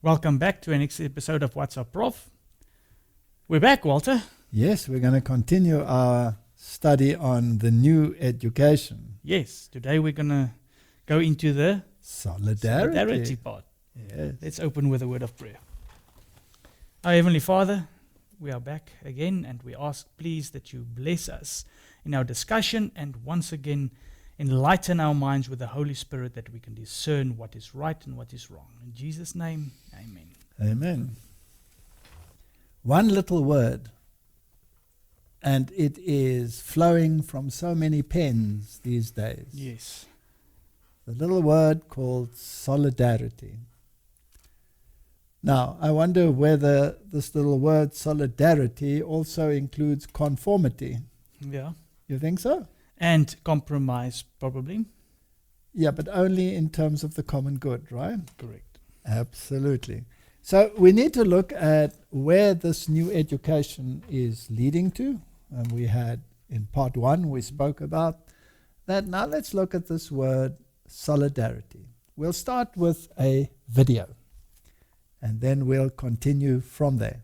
Welcome back to an next episode of What's Up, Prof. We're back, Walter. Yes, we're going to continue our study on the new education. Yes, today we're going to go into the solidarity part. Yes. Let's open with a word of prayer. Our Heavenly Father, we are back again, and we ask, please, that you bless us in our discussion and once again enlighten our minds with the Holy Spirit that we can discern what is right and what is wrong. In Jesus' name, amen. Amen. One little word, and it is flowing from so many pens these days. Yes. The little word called solidarity. Now, I wonder whether this little word solidarity also includes conformity. Yeah. You think so? And compromise, probably. Yeah, but only in terms of the common good, right? Correct. Absolutely. So we need to look at where this new education is leading to. And we had, in part one, we spoke about that. Now let's look at this word solidarity. We'll start with a video, and then we'll continue from there.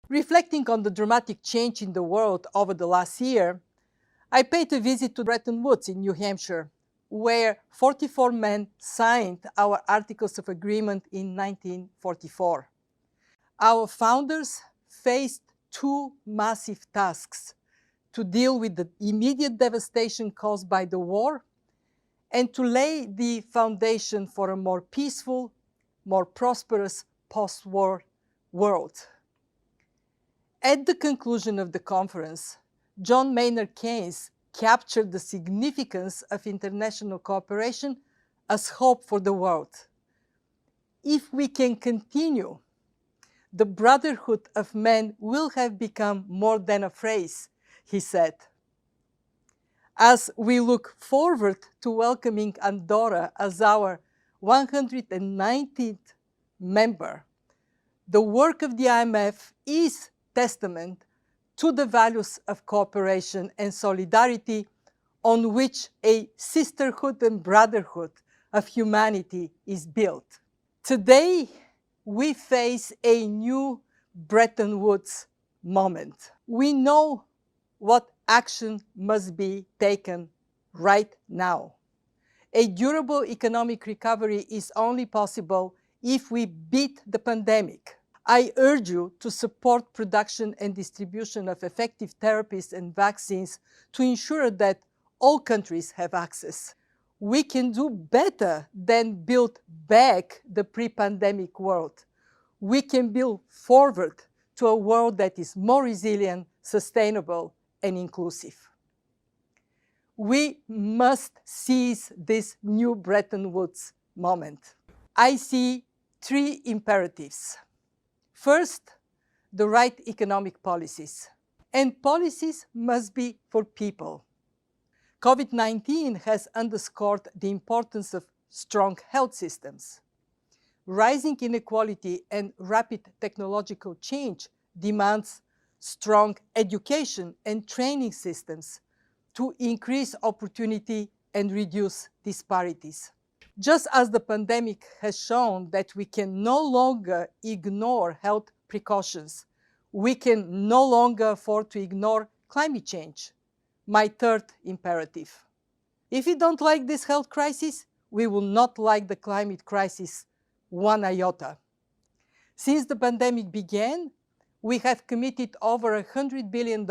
Reflecting on the dramatic change in the world over the last year, I paid a visit to Bretton Woods in New Hampshire, where 44 men signed our Articles of Agreement in 1944. Our founders faced two massive tasks: to deal with the immediate devastation caused by the war and to lay the foundation for a more peaceful, more prosperous post-war world. At the conclusion of the conference, John Maynard Keynes captured the significance of international cooperation as hope for the world. If we can continue, the brotherhood of men will have become more than a phrase, he said. As we look forward to welcoming Andorra as our 119th member, the work of the IMF is testament to the values of cooperation and solidarity on which a sisterhood and brotherhood of humanity is built. Today, we face a new Bretton Woods moment. We know what action must be taken right now. A durable economic recovery is only possible if we beat the pandemic. I urge you to support production and distribution of effective therapies and vaccines to ensure that all countries have access. We can do better than build back the pre-pandemic world. We can build forward to a world that is more resilient, sustainable, and inclusive. We must seize this new Bretton Woods moment. I see three imperatives. First, the right economic policies. And policies must be for people. COVID-19 has underscored the importance of strong health systems. Rising inequality and rapid technological change demands strong education and training systems to increase opportunity and reduce disparities. Just as the pandemic has shown that we can no longer ignore health precautions, we can no longer afford to ignore climate change. My third imperative. If we don't like this health crisis, we will not like the climate crisis one iota. Since the pandemic began, we have committed over $100 billion,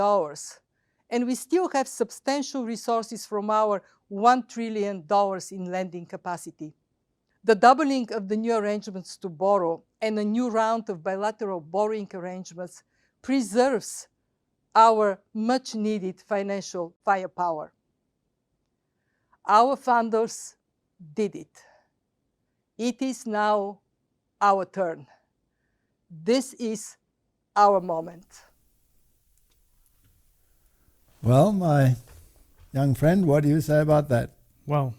and we still have substantial resources from our $1 trillion in lending capacity. The doubling of the new arrangements to borrow and a new round of bilateral borrowing arrangements preserves our much-needed financial firepower. Our founders did it. It is now our turn. This is our moment. Well, my young friend, what do you say about that? Well,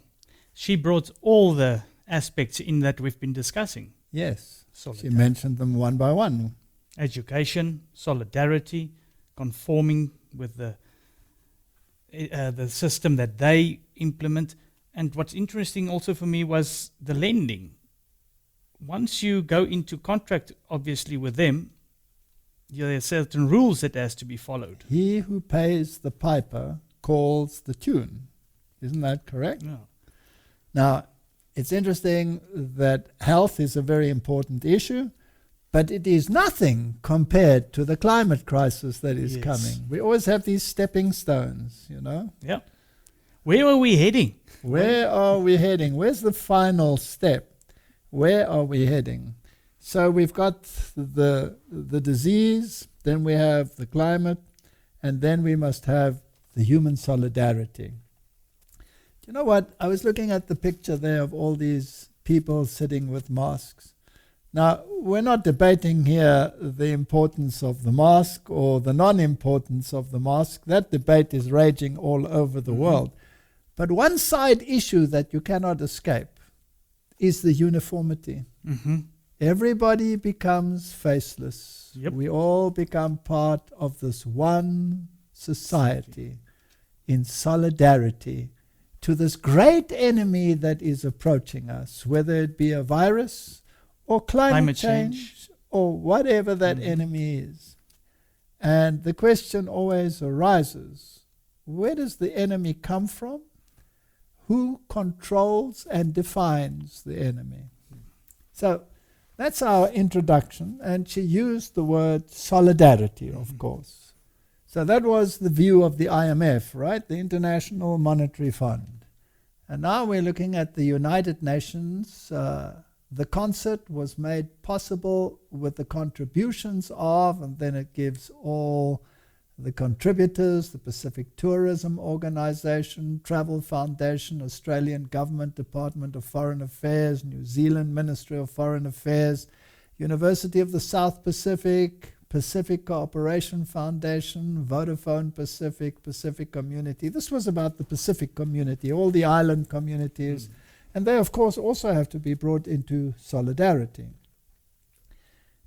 she brought all the aspects in that we've been discussing. Yes, Solidarity. she mentioned them one by one. Education, solidarity, conforming with the system that they implement. And what's interesting also for me was the lending. once you go into contract, obviously, with them, there are certain rules that has to be followed. He who pays the piper calls the tune. Isn't that correct? Yeah. Now, it's interesting that health is a very important issue, but it is nothing compared to the climate crisis that is coming. We always have these stepping stones, you know. Yeah. Where are we heading? Where are we heading? Where's the final step? Where are we heading? So we've got the disease, then we have the climate, and then we must have the human solidarity. You know what? I was looking at the picture there of all these people sitting with masks. Now, we're not debating here the importance of the mask or the non-importance of the mask. That debate is raging all over the world. But one side issue that you cannot escape is the uniformity. Everybody becomes faceless. Yep. We all become part of this one society in solidarity to this great enemy that is approaching us, whether it be a virus or climate change or whatever that enemy is. And the question always arises, where does the enemy come from? Who controls and defines the enemy? So that's our introduction, and she used the word solidarity, of course. So that was the view of the IMF, right? The International Monetary Fund. And now we're looking at the United Nations. The concert was made possible with the contributions of, and then it gives all the contributors, the Pacific Tourism Organization, Travel Foundation, Australian Government Department of Foreign Affairs, New Zealand Ministry of Foreign Affairs, University of the South Pacific, Pacific Cooperation Foundation, Vodafone Pacific, Pacific Community. This was about the Pacific community, all the island communities. And they, of course, also have to be brought into solidarity.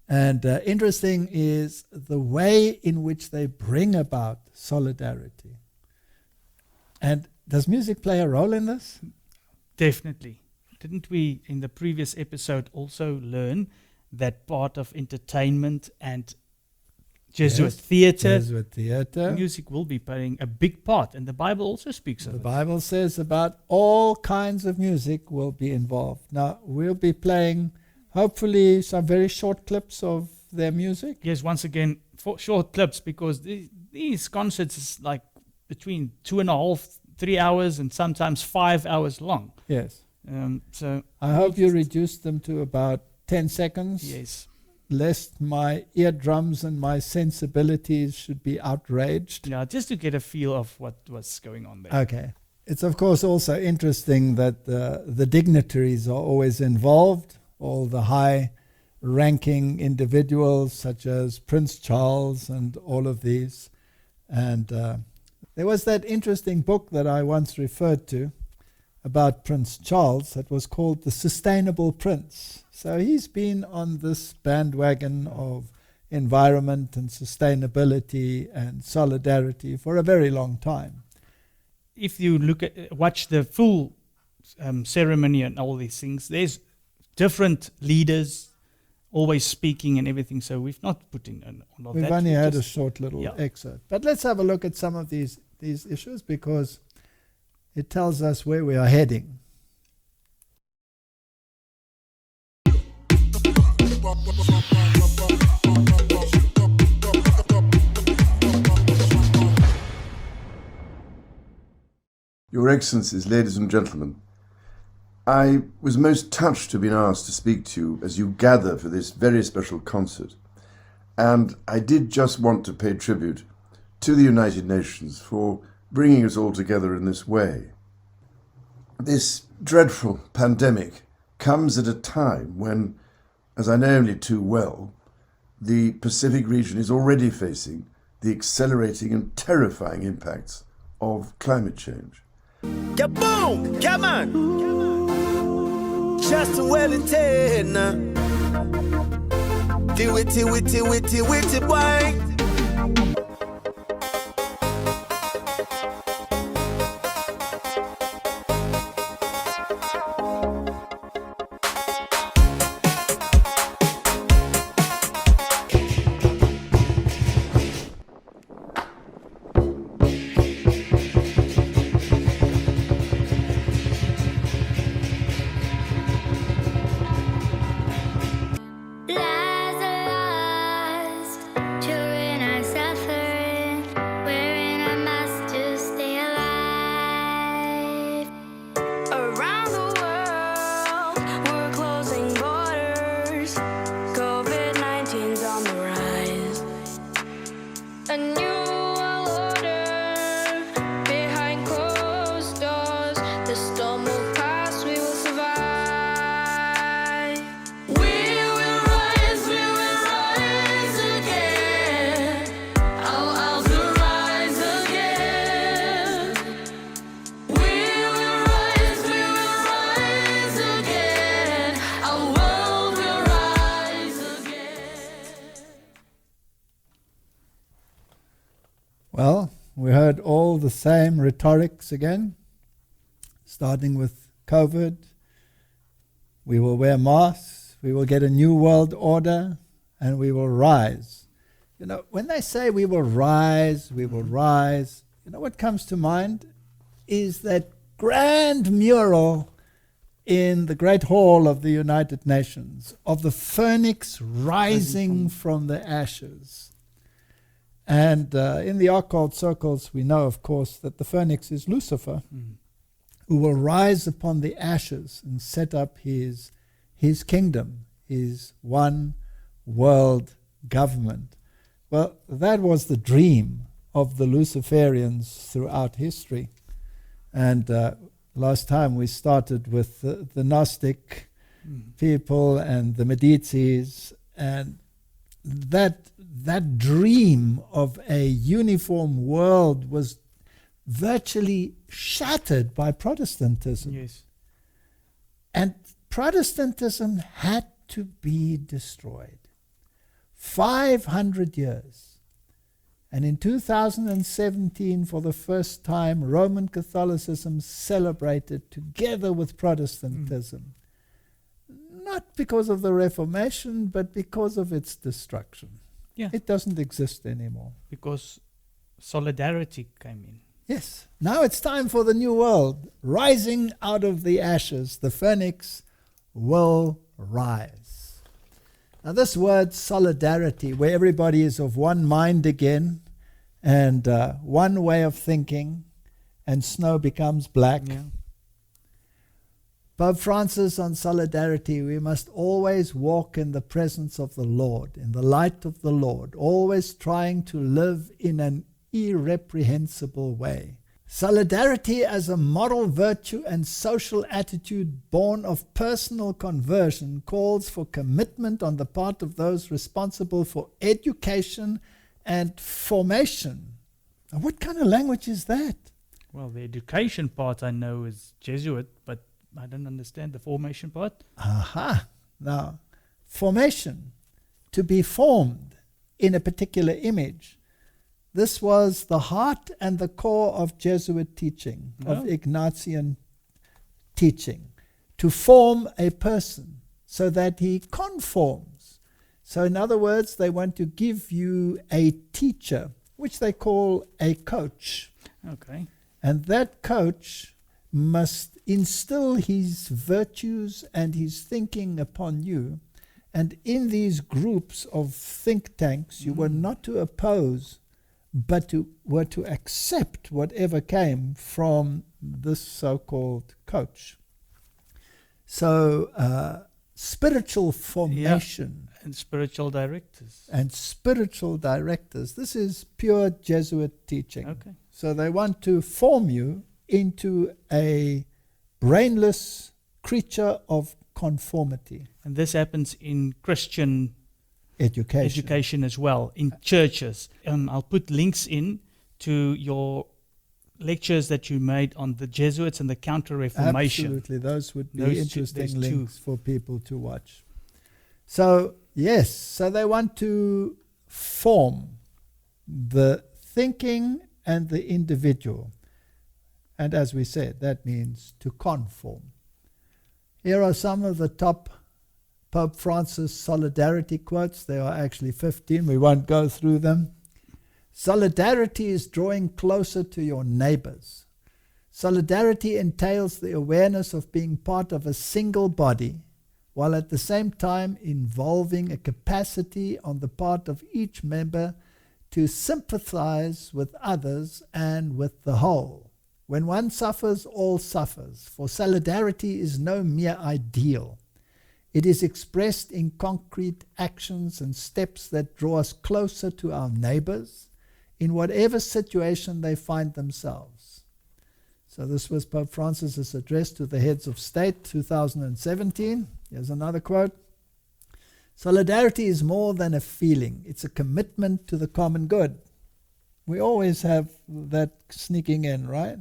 And interesting is the way in which they bring about solidarity. And does music play a role in this? Definitely. Didn't we, in the previous episode, also learn that part of entertainment and Jesuit theater, music will be playing a big part, and the Bible also speaks of it. The Bible says about all kinds of music will be involved. Now, we'll be playing, hopefully, some very short clips of their music. Yes, once again, for short clips, because these concerts is like between 2.5, 3 hours, and sometimes 5 hours long. Yes. So I hope you reduce them to about 10 seconds. Yes. Lest my eardrums and my sensibilities should be outraged. Yeah, just to get a feel of what was going on there. Okay. It's of course also interesting that the dignitaries are always involved, all the high-ranking individuals such as Prince Charles and all of these. And there was that interesting book that I once referred to about Prince Charles that was called The Sustainable Prince. So he's been on this bandwagon of environment and sustainability and solidarity for a very long time. If you watch the full ceremony and all these things, there's different leaders always speaking and everything. So we've not put in all of that. We've only had a short little excerpt. But let's have a look at some of these issues because it tells us where we are heading. Your Excellencies, ladies and gentlemen, I was most touched to have been asked to speak to you as you gather for this very special concert. And I did just want to pay tribute to the United Nations for bringing us all together in this way. This dreadful pandemic comes at a time when, as I know only too well, the Pacific region is already facing the accelerating and terrifying impacts of climate change. Kaboom! Come on! Just well and ten. Witty, boy. Well, we heard all the same rhetorics again, starting with COVID. We will wear masks, we will get a new world order, and we will rise. You know, when they say we will rise, you know what comes to mind is that grand mural in the Great Hall of the United Nations of the phoenix rising from the ashes. And in the occult circles, we know, of course, that the phoenix is Lucifer, who will rise upon the ashes and set up his kingdom, his one world government. Well, that was the dream of the Luciferians throughout history. And last time we started with the Gnostic people and the Medicis, and that dream of a uniform world was virtually shattered by Protestantism. Yes. And Protestantism had to be destroyed. 500 years. And in 2017, for the first time, Roman Catholicism celebrated together with Protestantism. Not because of the Reformation, but because of its destruction. Yeah. It doesn't exist anymore. Because solidarity came in. Yes. Now it's time for the new world. Rising out of the ashes, the phoenix will rise. Now this word solidarity, where everybody is of one mind again, and one way of thinking, and snow becomes black. Yeah. Pope Francis on solidarity, we must always walk in the presence of the Lord, in the light of the Lord, always trying to live in an irreprehensible way. Solidarity as a moral virtue and social attitude born of personal conversion calls for commitment on the part of those responsible for education and formation. Now, what kind of language is that? Well, the education part I know is Jesuit, but I don't understand the formation part. Aha. Now, formation, to be formed in a particular image. This was the heart and the core of Jesuit teaching, of Ignatian teaching, to form a person so that he conforms. So in other words, they want to give you a teacher, which they call a coach. Okay. And that coach must instill his virtues and his thinking upon you. And in these groups of think tanks, you were not to oppose, but were to accept whatever came from this so-called coach. So spiritual formation. And spiritual directors. And spiritual directors. This is pure Jesuit teaching. Okay. So they want to form you into a brainless creature of conformity. And this happens in Christian education as well, in churches. I'll put links in to your lectures that you made on the Jesuits and the Counter-Reformation. Absolutely, those would be Those interesting links for people to watch. So, yes, so they want to form the thinking and the individual. And as we said, that means to conform. Here are some of the top Pope Francis solidarity quotes. There are actually 15. We won't go through them. Solidarity is drawing closer to your neighbors. Solidarity entails the awareness of being part of a single body, while at the same time involving a capacity on the part of each member to sympathize with others and with the whole. When one suffers, all suffers, for solidarity is no mere ideal. It is expressed in concrete actions and steps that draw us closer to our neighbors in whatever situation they find themselves. So this was Pope Francis's address to the heads of state, 2017. Here's another quote. Solidarity is more than a feeling. It's a commitment to the common good. We always have that sneaking in, right?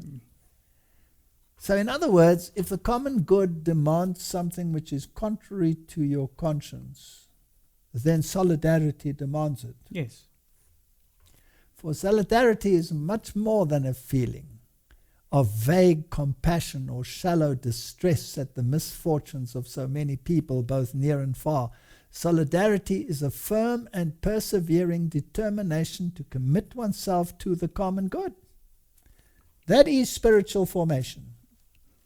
So in other words, if the common good demands something which is contrary to your conscience, then solidarity demands it. Yes. For solidarity is much more than a feeling of vague compassion or shallow distress at the misfortunes of so many people, both near and far. Solidarity is a firm and persevering determination to commit oneself to the common good. That is spiritual formation.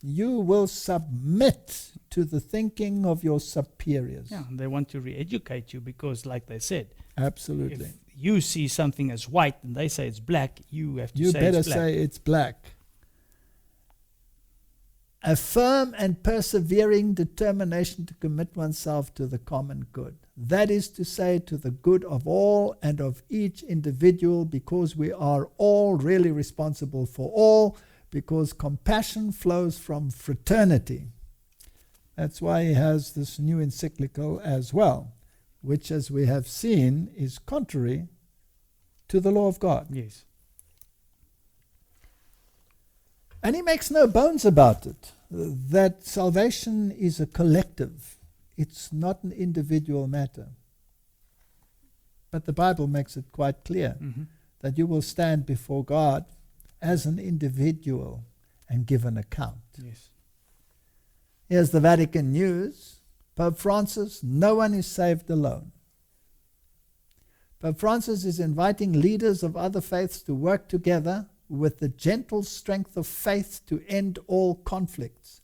You will submit to the thinking of your superiors. Yeah, they want to re-educate you because, like they said, Absolutely. if you see something as white and they say it's black, you have to You say better it's black. say it's black. A firm and persevering determination to commit oneself to the common good. That is to say, to the good of all and of each individual, because we are all really responsible for all, because compassion flows from fraternity. That's why he has this new encyclical as well, which, as we have seen, is contrary to the law of God. Yes. And he makes no bones about it, that salvation is a collective. It's not an individual matter. But the Bible makes it quite clear that you will stand before God as an individual and give an account. Yes. Here's the Vatican News. Pope Francis, no one is saved alone. Pope Francis is inviting leaders of other faiths to work together with the gentle strength of faith to end all conflicts.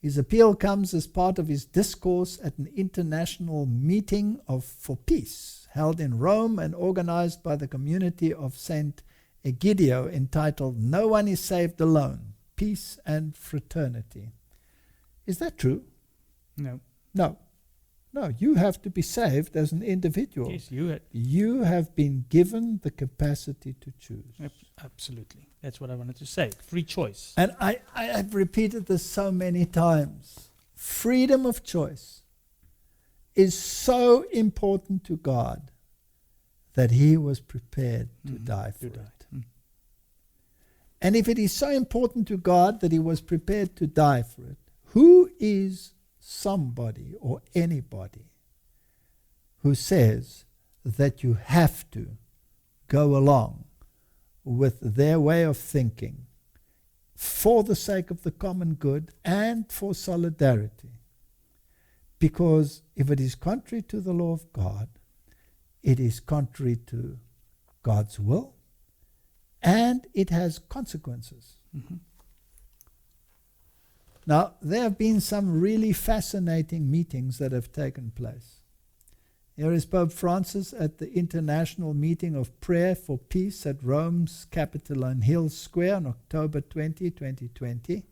His appeal comes as part of his discourse at an international meeting for peace held in Rome and organized by the community of St. Egidio, entitled "No One is Saved Alone, Peace and Fraternity." Is that true? No. No. No, you have to be saved as an individual. Yes, You have been given the capacity to choose. absolutely. That's what I wanted to say. Free choice. And I have repeated this so many times. Freedom of choice is so important to God that he was prepared to die for it. And if it is so important to God that he was prepared to die for it, who is somebody or anybody who says that you have to go along with their way of thinking for the sake of the common good and for solidarity? Because if it is contrary to the law of God, it is contrary to God's will, and it has consequences. Now, there have been some really fascinating meetings that have taken place. Here is Pope Francis at the International Meeting of Prayer for Peace at Rome's Capitoline Hill Square on October 20, 2020.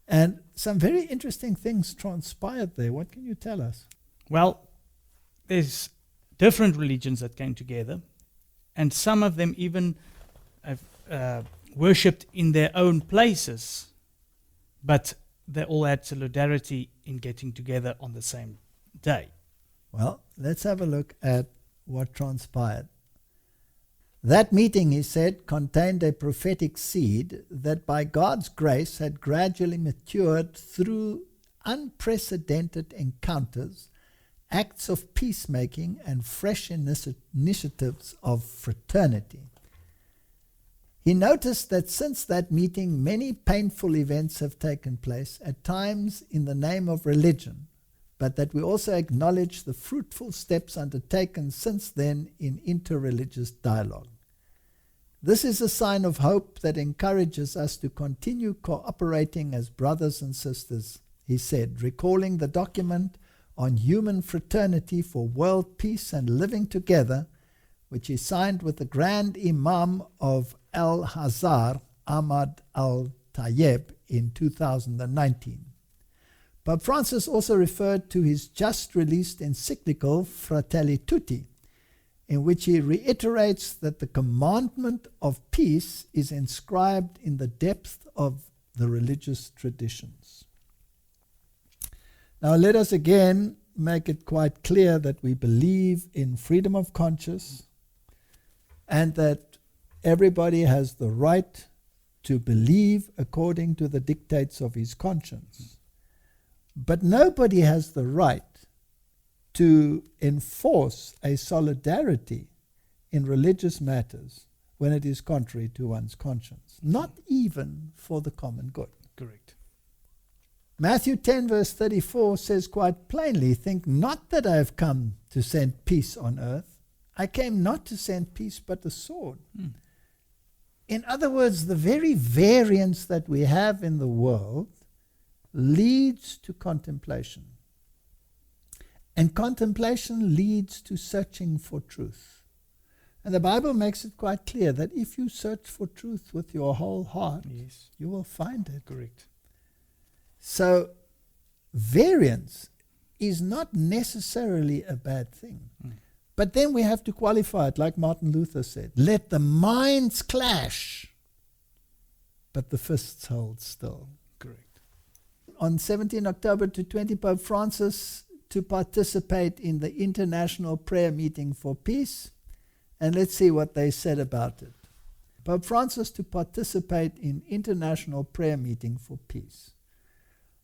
And some very interesting things transpired there. What can you tell us? Well, there's different religions that came together, and some of them even have worshipped in their own places, but they all had solidarity in getting together on the same day. Well, let's have a look at what transpired. That meeting, he said, contained a prophetic seed that by God's grace had gradually matured through unprecedented encounters, acts of peacemaking, and fresh initiatives of fraternity. He noticed that since that meeting, many painful events have taken place, at times in the name of religion, but that we also acknowledge the fruitful steps undertaken since then in interreligious dialogue. This is a sign of hope that encourages us to continue cooperating as brothers and sisters, he said, recalling the document on human fraternity for world peace and living together, which he signed with the Grand Imam of Al-Azhar, Ahmad al-Tayyib, in 2019. Pope Francis also referred to his just-released encyclical Fratelli Tutti, in which he reiterates that the commandment of peace is inscribed in the depth of the religious traditions. Now let us again make it quite clear that we believe in freedom of conscience and that everybody has the right to believe according to the dictates of his conscience. But nobody has the right to enforce a solidarity in religious matters when it is contrary to one's conscience, not even for the common good. Correct. Matthew 10 verse 34 says quite plainly, think not that I have come to send peace on earth. I came not to send peace but the sword. In other words, the very variance that we have in the world leads to contemplation. And contemplation leads to searching for truth. And the Bible makes it quite clear that if you search for truth with your whole heart, Yes. you will find it. Correct. So, variance is not necessarily a bad thing. But then we have to qualify it, like Martin Luther said. Let the minds clash, but the fists hold still. Correct. On 17 October to 20, Pope Francis to participate in the International Prayer Meeting for Peace. And let's see what they said about it. Pope Francis to participate in International Prayer Meeting for Peace.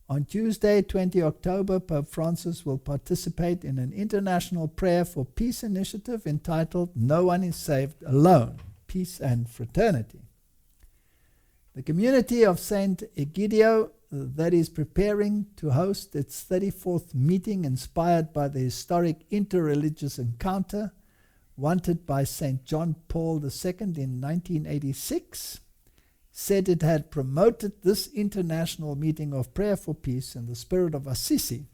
On Tuesday, 20 October, Pope Francis will participate in an international prayer for peace initiative entitled No One is Saved Alone, Peace and Fraternity. The community of St. Egidio that is preparing to host its 34th meeting inspired by the historic interreligious encounter wanted by St. John Paul II in 1986, said it had promoted this international meeting of prayer for peace in the spirit of Assisi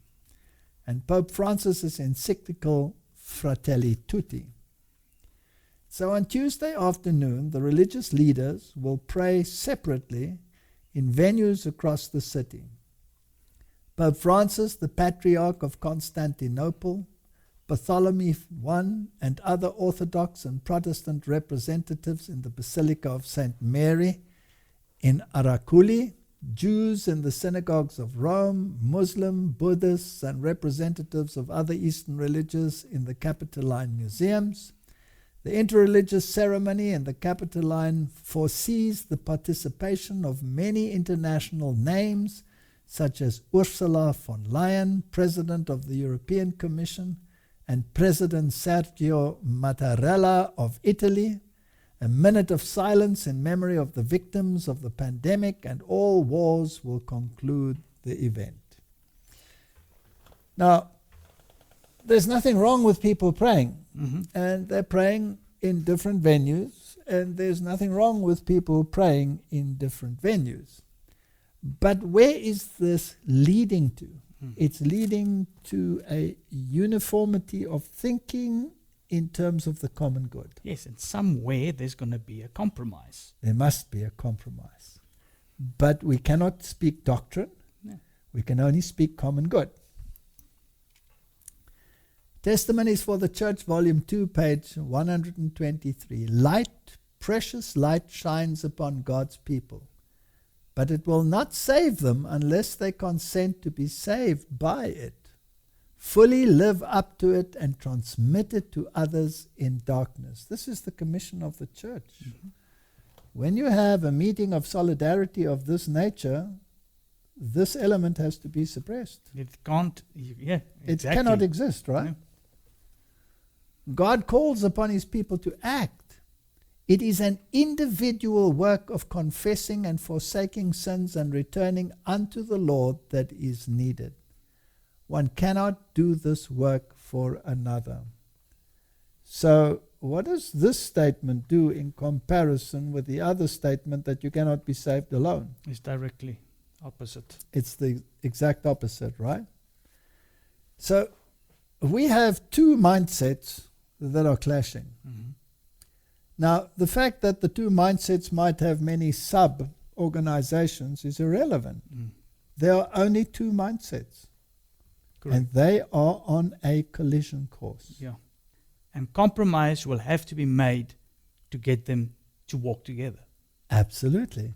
and Pope Francis's encyclical Fratelli Tutti. So on Tuesday afternoon, the religious leaders will pray separately in venues across the city. Pope Francis, the Patriarch of Constantinople, Bartholomew I, and other Orthodox and Protestant representatives in the Basilica of St. Mary in Araculi, Jews in the synagogues of Rome, Muslim, Buddhists, and representatives of other Eastern religions in the Capitoline museums. The interreligious ceremony in the Capitoline foresees the participation of many international names, such as Ursula von Leyen, President of the European Commission, and President Sergio Mattarella of Italy. A minute of silence in memory of the victims of the pandemic, and all wars will conclude the event. Now, there's nothing wrong with people praying, and they're praying in different venues, and there's nothing wrong with people praying in different venues. But where is this leading to? It's leading to a uniformity of thinking in terms of the common good. Yes, and somewhere there's going to be a compromise. There must be a compromise. But we cannot speak doctrine. No. We can only speak common good. Testimonies for the Church, Volume 2, page 123. Light, precious light shines upon God's people, but it will not save them unless they consent to be saved by it. Fully live up to it and transmit it to others in darkness. This is the commission of the church. When you have a meeting of solidarity of this nature, this element has to be suppressed. It can't, yeah, exactly. It cannot exist, right? No. God calls upon his people to act. It is an individual work of confessing and forsaking sins and returning unto the Lord that is needed. One cannot do this work for another. So, what does this statement do in comparison with the other statement that you cannot be saved alone? It's directly opposite. It's the exact opposite, right? So, we have two mindsets that are clashing. Now, the fact that the two mindsets might have many sub-organizations is irrelevant. There are only two mindsets. Correct. And they are on a collision course. Yeah. And compromise will have to be made to get them to walk together. Absolutely.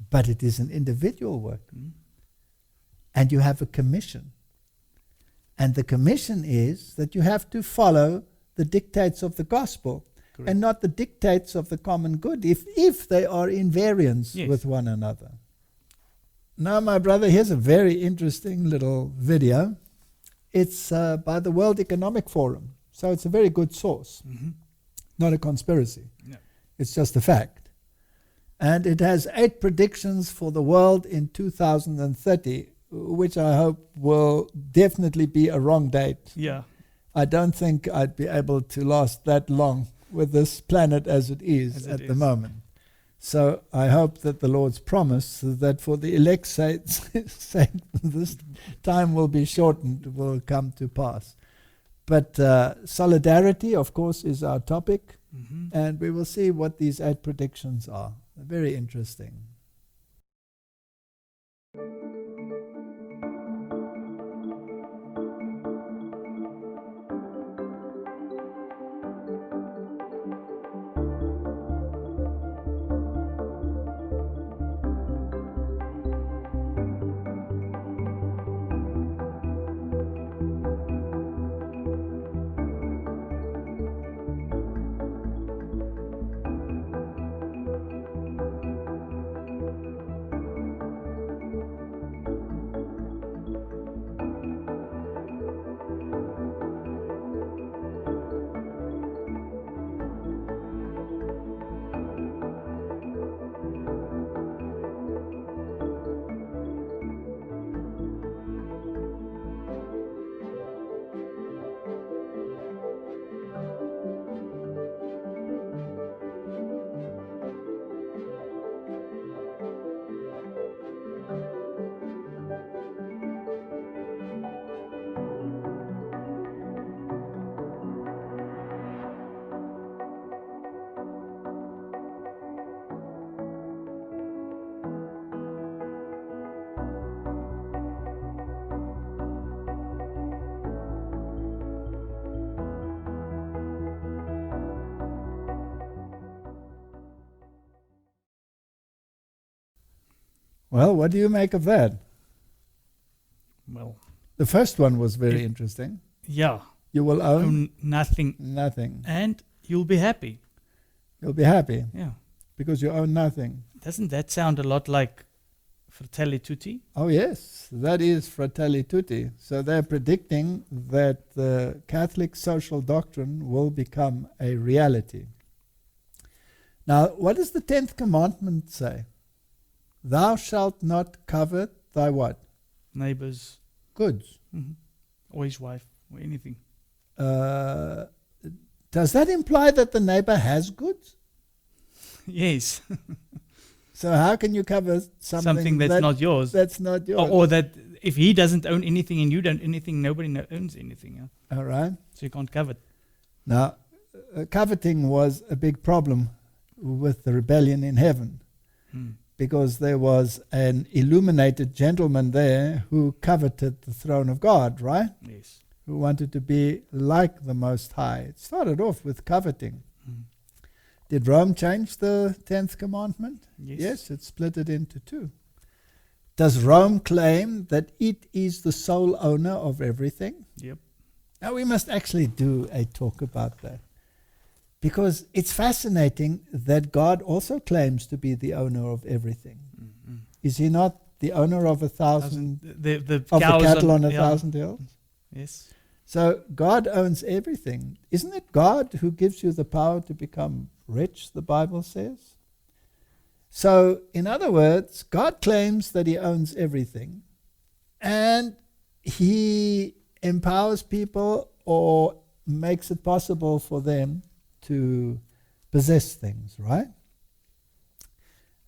But it is an individual work. And you have a commission. And the commission is that you have to follow the dictates of the gospel. Correct. And not the dictates of the common good, if they are in variance with one another. Now, my brother, here's a very interesting little video. It's by the World Economic Forum, so it's a very good source, not a conspiracy. No. It's just a fact. And it has 8 predictions for the world in 2030, which I hope will definitely be a wrong date. Yeah. I don't think I'd be able to last that long with this planet as it is at the moment. So I hope that the Lord's promise that for the elect's sake this time will be shortened will come to pass. But solidarity, of course, is our topic, and we will see what these 8 predictions are. Very interesting. Well, what do you make of that? Well, the first one was very interesting. Yeah. You will own nothing. Nothing. And you'll be happy. You'll be happy. Yeah. Because you own nothing. Doesn't that sound a lot like Fratelli Tutti? Oh, yes. That is Fratelli Tutti. So they're predicting that the Catholic social doctrine will become a reality. Now, what does the 10th commandment say? Thou shalt not covet thy what? Neighbor's goods. Or his wife, or anything. Does that imply that the neighbor has goods? Yes. So how can you covet something that's not yours? That's not yours. Or that if he doesn't own anything and you don't anything, nobody owns anything. Yeah? All right. So you can't covet. Now, coveting was a big problem with the rebellion in heaven. Because there was an illuminated gentleman there who coveted the throne of God, right? Yes. Who wanted to be like the Most High. It started off with coveting. Did Rome change the 10th commandment? Yes, it split it into 2. Does Rome claim that it is the sole owner of everything? Yep. Now we must actually do a talk about that. Because it's fascinating that God also claims to be the owner of everything. Is he not the owner of 1,000 the cattle on 1,000 hills? Yes. So God owns everything. Isn't it God who gives you the power to become rich, the Bible says? So, in other words, God claims that he owns everything. And he empowers people or makes it possible for them to possess things, right?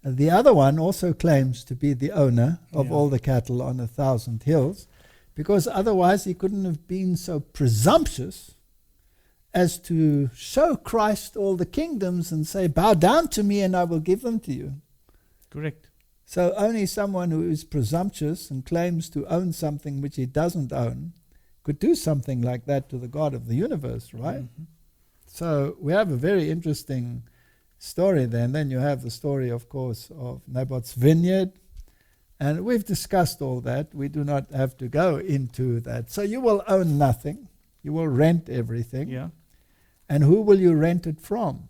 And the other one also claims to be the owner of all the cattle on 1,000 hills, because otherwise he couldn't have been so presumptuous as to show Christ all the kingdoms and say, bow down to me and I will give them to you. Correct. So only someone who is presumptuous and claims to own something which he doesn't own could do something like that to the God of the universe, right? So we have a very interesting story there. And then you have the story, of course, of Naboth's vineyard. And we've discussed all that. We do not have to go into that. So you will own nothing. You will rent everything. Yeah. And who will you rent it from?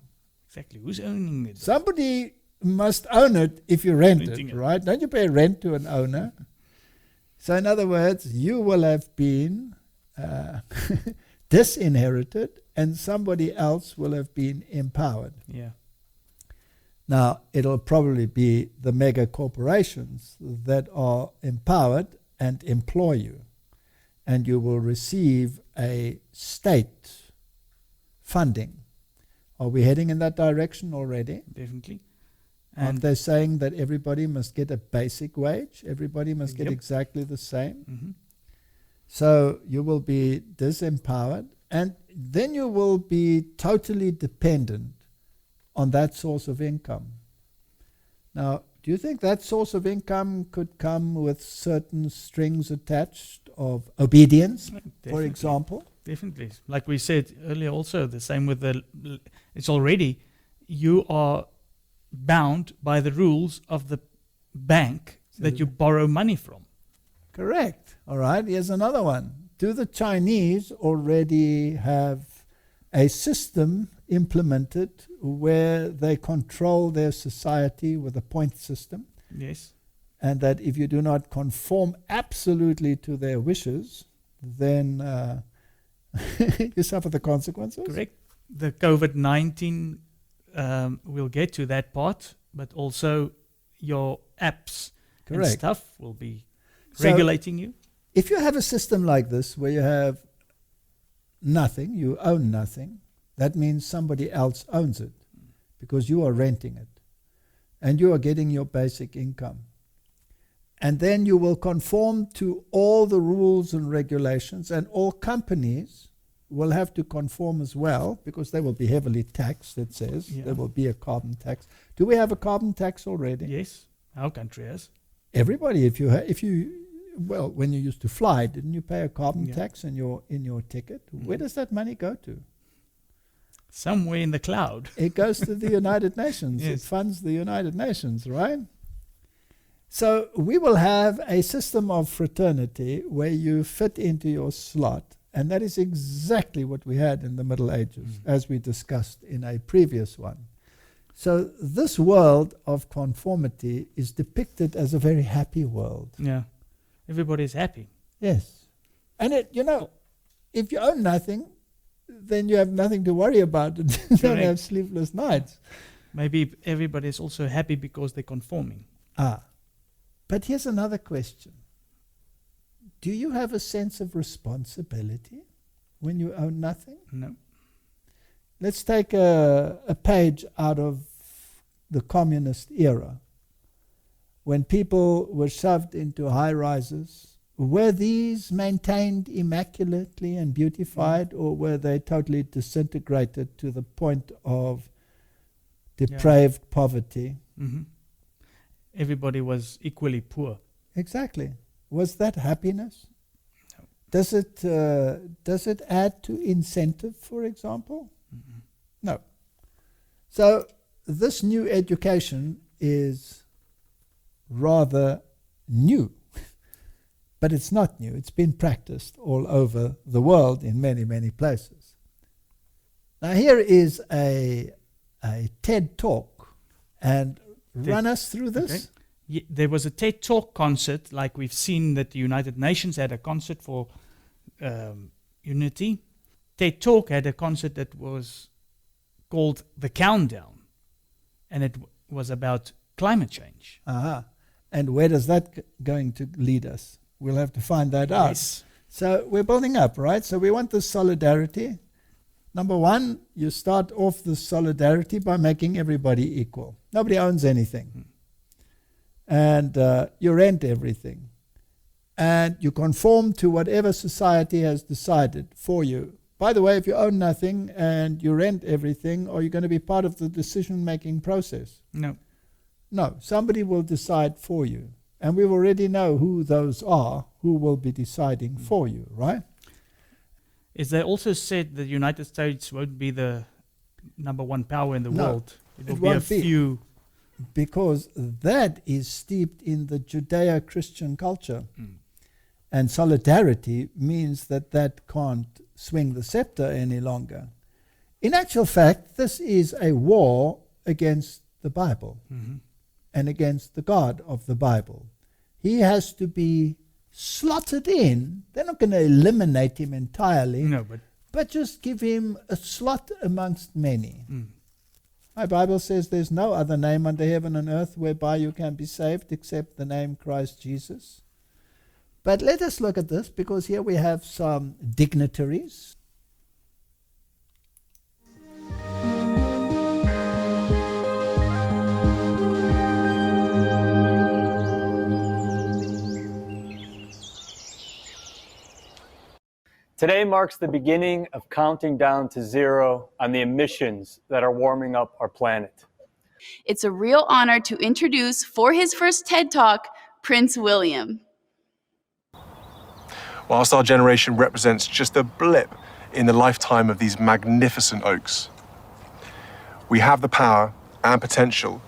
Exactly. Who's owning it? Somebody must own it if you rent Renting it, it. right? Don't you pay rent to an owner? So in other words, you will have been disinherited and somebody else will have been empowered. Yeah. Now, it'll probably be the mega corporations that are empowered and employ you. And you will receive a state funding. Are we heading in that direction already? Definitely. Aren't they saying that everybody must get a basic wage? Everybody must get Yep. exactly the same? Mm-hmm. So you will be disempowered, and then you will be totally dependent on that source of income. Now, do you think that source of income could come with certain strings attached of obedience, for Definitely. example? Definitely. Like we said earlier also, the same with it's already, you are bound by the rules of the bank that you borrow money from. Correct. All right, here's another one. Do the Chinese already have a system implemented where they control their society with a point system? Yes. And that if you do not conform absolutely to their wishes, then you suffer the consequences? Correct. The COVID-19, we'll get to that part, but also your apps and Correct. stuff will be So regulating you. if you have a system like this where you have nothing, you own nothing, that means somebody else owns it because you are renting it and you are getting your basic income. And then you will conform to all the rules and regulations, and all companies will have to conform as well because they will be heavily taxed, it says. Yeah. There will be a carbon tax. Do we have a carbon tax already? Yes, our country has. Everybody, well, when you used to fly, didn't you pay a carbon Yeah. tax in your ticket? Where does that money go to? Somewhere in the cloud. It goes to the United Nations. It Yes. funds the United Nations, right? So we will have a system of fraternity where you fit into your slot, and that is exactly what we had in the Middle Ages, as we discussed in a previous one. So this world of conformity is depicted as a very happy world. Yeah. Everybody's happy. Yes. And if you own nothing, then you have nothing to worry about and you don't Correct. have sleepless nights. Maybe everybody's also happy because they're conforming. But here's another question. Do you have a sense of responsibility when you own nothing? No. Let's take a page out of the communist era. When people were shoved into high rises, were these maintained immaculately and beautified, or were they totally disintegrated to the point of depraved poverty? Mm-hmm. Everybody was equally poor. Exactly. Was that happiness? No. Does it add to incentive, for example? Mm-hmm. No. So this new education is rather new, but it's not new. It's been practiced all over the world in many, many places. Now here is a TED talk, and run us through this. Okay. Yeah, there was a TED Talk concert, like we've seen that the United Nations had a concert for unity. TED Talk had a concert that was called The Countdown, and it was about climate change. And where does that going to lead us? We'll have to find that out. Yes. So we're building up, right? So we want this solidarity. Number one, you start off the solidarity by making everybody equal. Nobody owns anything. And you rent everything. And you conform to whatever society has decided for you. By the way, if you own nothing and you rent everything, are you going to be part of the decision-making process? No. No, somebody will decide for you. And we already know who those are who will be deciding for you, right? Is they also said the United States won't be the number one power in the No, world. It will it be a won't be. few. Because that is steeped in the Judeo-Christian culture. And solidarity means that can't swing the scepter any longer. In actual fact, this is a war against the Bible and against the God of the Bible. He has to be slotted in. They're not going to eliminate him entirely, No, but just give him a slot amongst many. My Bible says there's no other name under heaven and earth whereby you can be saved except the name Christ Jesus. But let us look at this, because here we have some dignitaries. Today marks the beginning of counting down to zero on the emissions that are warming up our planet. It's a real honor to introduce, for his first TED Talk, Prince William. Whilst our generation represents just a blip in the lifetime of these magnificent oaks, we have the power and potential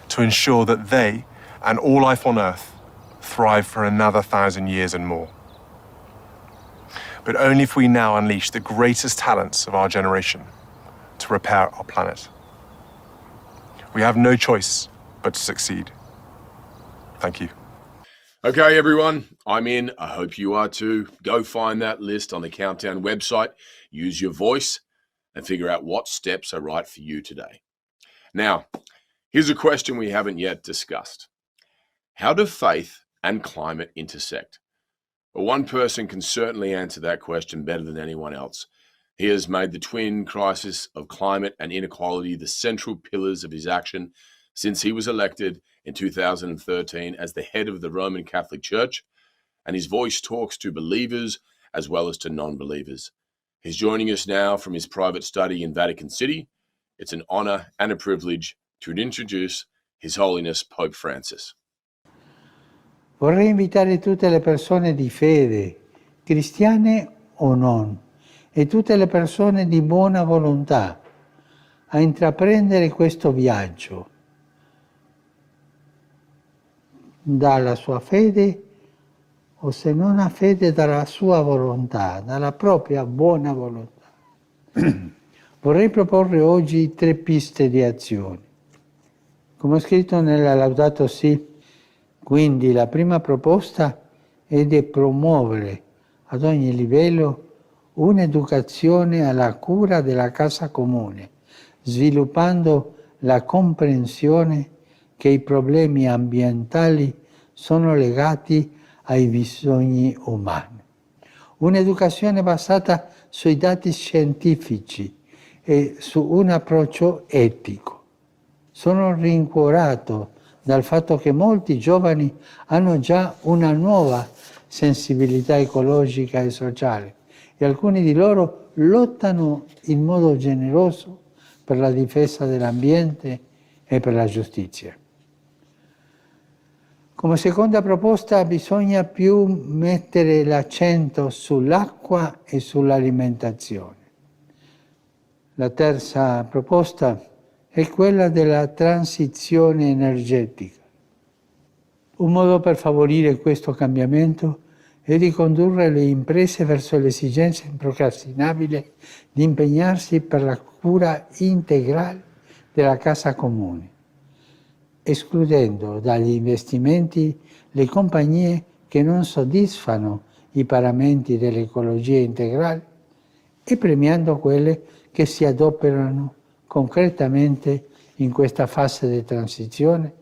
to ensure that they and all life on Earth thrive for another 1,000 years and more. But only if we now unleash the greatest talents of our generation to repair our planet. We have no choice but to succeed. Thank you. Okay, everyone, I'm in. I hope you are too. Go find that list on the Countdown website, use your voice, and figure out what steps are right for you today. Now, here's a question we haven't yet discussed. How do faith and climate intersect? Well, one person can certainly answer that question better than anyone else. He has made the twin crisis of climate and inequality the central pillars of his action since he was elected in 2013 as the head of the Roman Catholic Church, and his voice talks to believers as well as to non-believers. He's joining us now from his private study in Vatican City. It's an honor and a privilege to introduce His Holiness Pope Francis. Vorrei invitare tutte le persone di fede, cristiane o non, e tutte le persone di buona volontà a intraprendere questo viaggio dalla sua fede, o se non ha fede dalla sua volontà, dalla propria buona volontà. Vorrei proporre oggi 3 piste di azione. Come ho scritto nella Laudato Si, quindi la prima proposta è di promuovere ad ogni livello un'educazione alla cura della casa comune, sviluppando la comprensione che i problemi ambientali sono legati ai bisogni umani. Un'educazione basata sui dati scientifici e su un approccio etico. Sono rincuorato dal fatto che molti giovani hanno già una nuova sensibilità ecologica e sociale e alcuni di loro lottano in modo generoso per la difesa dell'ambiente e per la giustizia. Come seconda proposta bisogna più mettere l'accento sull'acqua e sull'alimentazione. La terza proposta è quella della transizione energetica. Un modo per favorire questo cambiamento è di condurre le imprese verso l'esigenza improcrastinabile di impegnarsi per la cura integrale della casa comune, escludendo dagli investimenti le compagnie che non soddisfano i parametri dell'ecologia integrale e premiando quelle che si adoperano concretamente in questa fase di transizione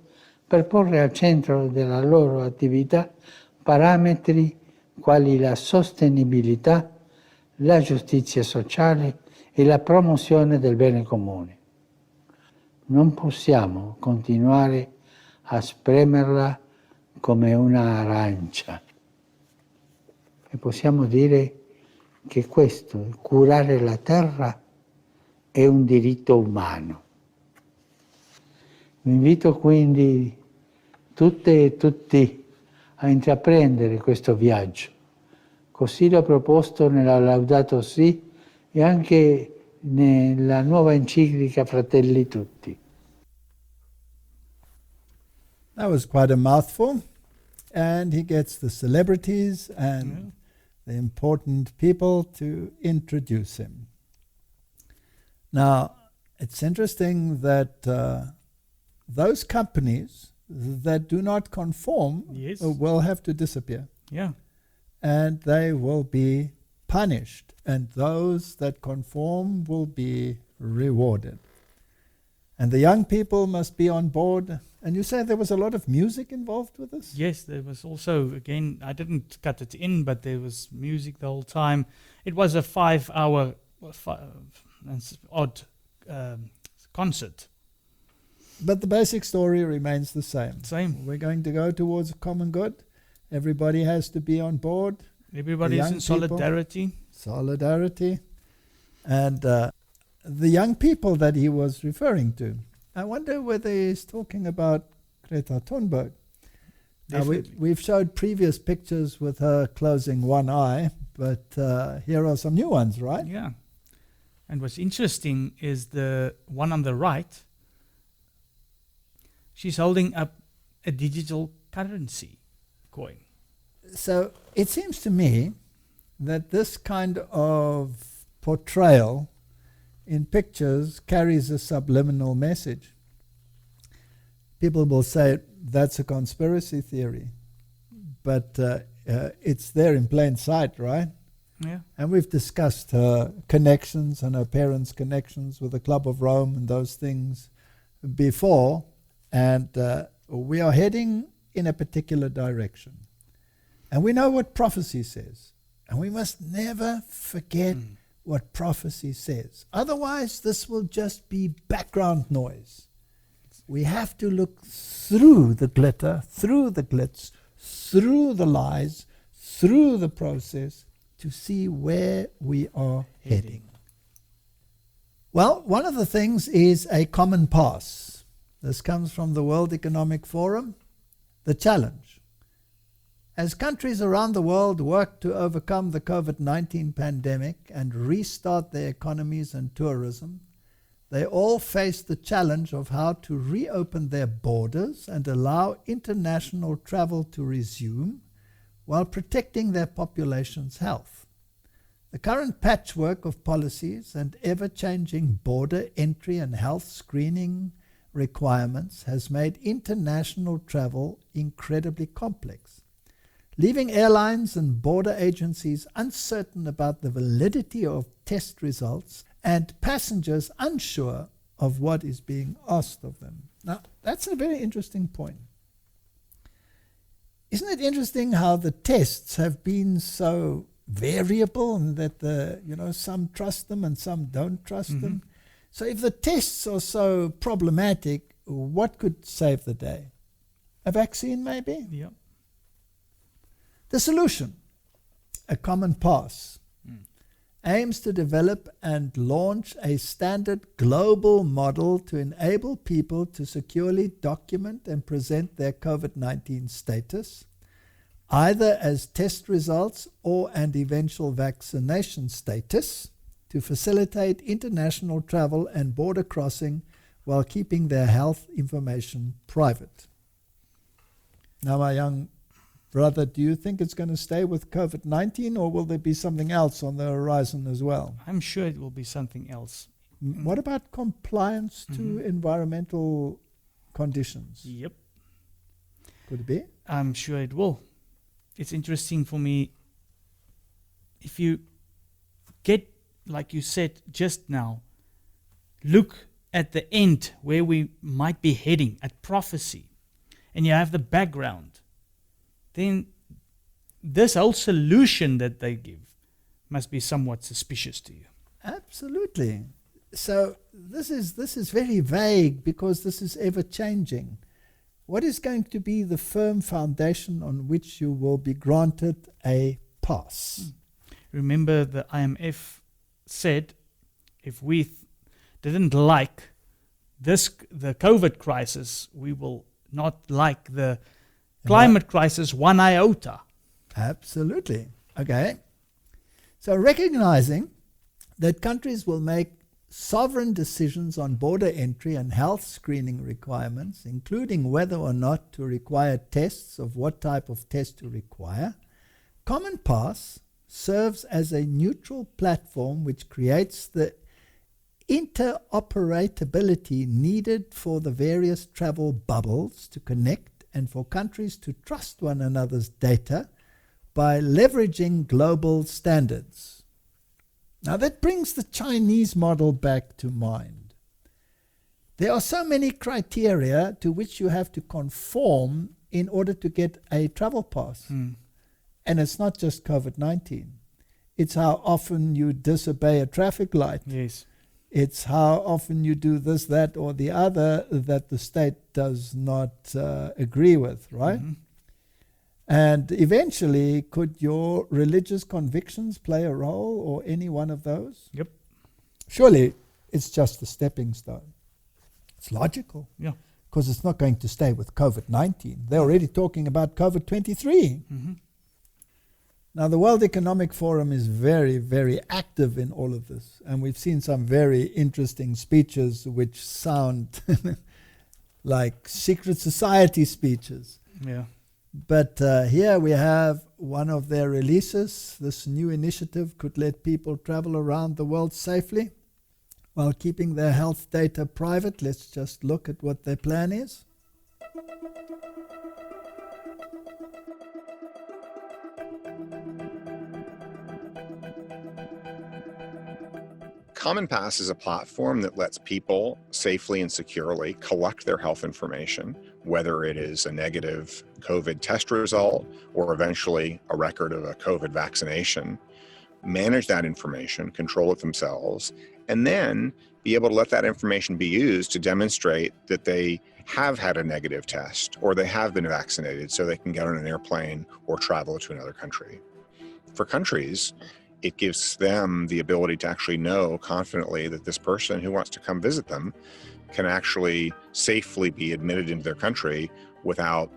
per porre al centro della loro attività parametri quali la sostenibilità, la giustizia sociale e la promozione del bene comune. Non possiamo continuare a spremerla come una arancia. E possiamo dire che questo, curare la terra, è un diritto umano. Vi invito quindi tutte e tutti a intraprendere questo viaggio. Così l'ho proposto nella Laudato Si e anche nella nuova enciclica Fratelli Tutti. That was quite a mouthful, and he gets the celebrities and the important people to introduce him. Now, it's interesting that those companies that do not conform will have to disappear. Yeah. And they will be punished, and those that conform will be rewarded. And the young people must be on board. And you say there was a lot of music involved with this? Yes, there was also, again, I didn't cut it in, but there was music the whole time. It was a 5-hour odd concert. But the basic story remains the same. Same. We're going to go towards a common good. Everybody has to be on board. Everybody is in solidarity. Solidarity. And the young people that he was referring to, I wonder whether he's talking about Greta Thunberg. Now we've showed previous pictures with her closing one eye, but here are some new ones, right? Yeah. And what's interesting is the one on the right. She's holding up a digital currency coin. So it seems to me that this kind of portrayal in pictures carries a subliminal message. People will say that's a conspiracy theory, but it's there in plain sight, right? Yeah. And we've discussed her connections and her parents' connections with the Club of Rome and those things before, and we are heading in a particular direction. And we know what prophecy says, and we must never forget what prophecy says. Otherwise, this will just be background noise. We have to look through the glitter, through the glitz, through the lies, through the process to see where we are heading. Well, one of the things is a common pass. This comes from the World Economic Forum. The challenge. As countries around the world work to overcome the COVID-19 pandemic and restart their economies and tourism, they all face the challenge of how to reopen their borders and allow international travel to resume while protecting their population's health. The current patchwork of policies and ever-changing border entry and health screening requirements has made international travel incredibly complex, leaving airlines and border agencies uncertain about the validity of test results and passengers unsure of what is being asked of them. Now, that's a very interesting point. Isn't it interesting how the tests have been so variable and that some trust them and some don't trust them? So if the tests are so problematic, what could save the day? A vaccine, maybe? Yeah. The solution, a common pass, aims to develop and launch a standard global model to enable people to securely document and present their COVID-19 status, either as test results or an eventual vaccination status, to facilitate international travel and border crossing while keeping their health information private. Now, my young brother, do you think it's going to stay with COVID-19 or will there be something else on the horizon as well? I'm sure it will be something else. What about compliance to environmental conditions? Yep. Could it be? I'm sure it will. It's interesting for me. If you get, like you said just now, look at the end where we might be heading, at prophecy, and you have the background, then this whole solution that they give must be somewhat suspicious to you. Absolutely. So this is very vague because this is ever changing. What is going to be the firm foundation on which you will be granted a pass? Remember, the IMF said if we didn't like the COVID crisis, we will not like the climate crisis one iota. Absolutely. Okay. So recognizing that countries will make sovereign decisions on border entry and health screening requirements, including whether or not to require tests, of what type of test to require, Common Pass serves as a neutral platform which creates the interoperability needed for the various travel bubbles to connect and for countries to trust one another's data by leveraging global standards. Now that brings the Chinese model back to mind. There are so many criteria to which you have to conform in order to get a travel pass. And it's not just COVID-19. It's how often you disobey a traffic light. Yes. It's how often you do this, that, or the other that the state does not agree with, right? And eventually, could your religious convictions play a role, or any one of those? Yep. Surely it's just a stepping stone. It's logical. Yeah. Because it's not going to stay with COVID-19. They're already talking about COVID-23. Now, the World Economic Forum is very, very active in all of this. And we've seen some very interesting speeches which sound like secret society speeches. Yeah. But here we have one of their releases. This new initiative could let people travel around the world safely while keeping their health data private. Let's just look at what their plan is. Common Pass is a platform that lets people safely and securely collect their health information, whether it is a negative COVID test result or eventually a record of a COVID vaccination, manage that information, control it themselves, and then be able to let that information be used to demonstrate that they have had a negative test or they have been vaccinated so they can get on an airplane or travel to another country. For countries, it gives them the ability to actually know confidently that this person who wants to come visit them can actually safely be admitted into their country without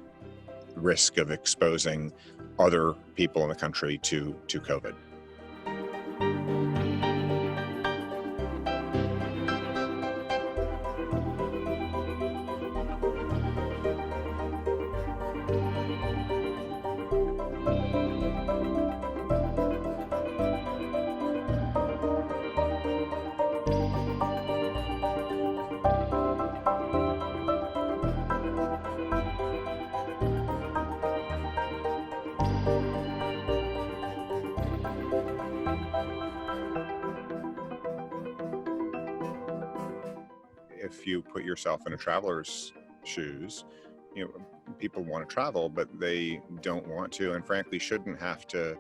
risk of exposing other people in the country to COVID. If you put yourself in a traveler's shoes, you know, people want to travel, but they don't want to, and frankly shouldn't have to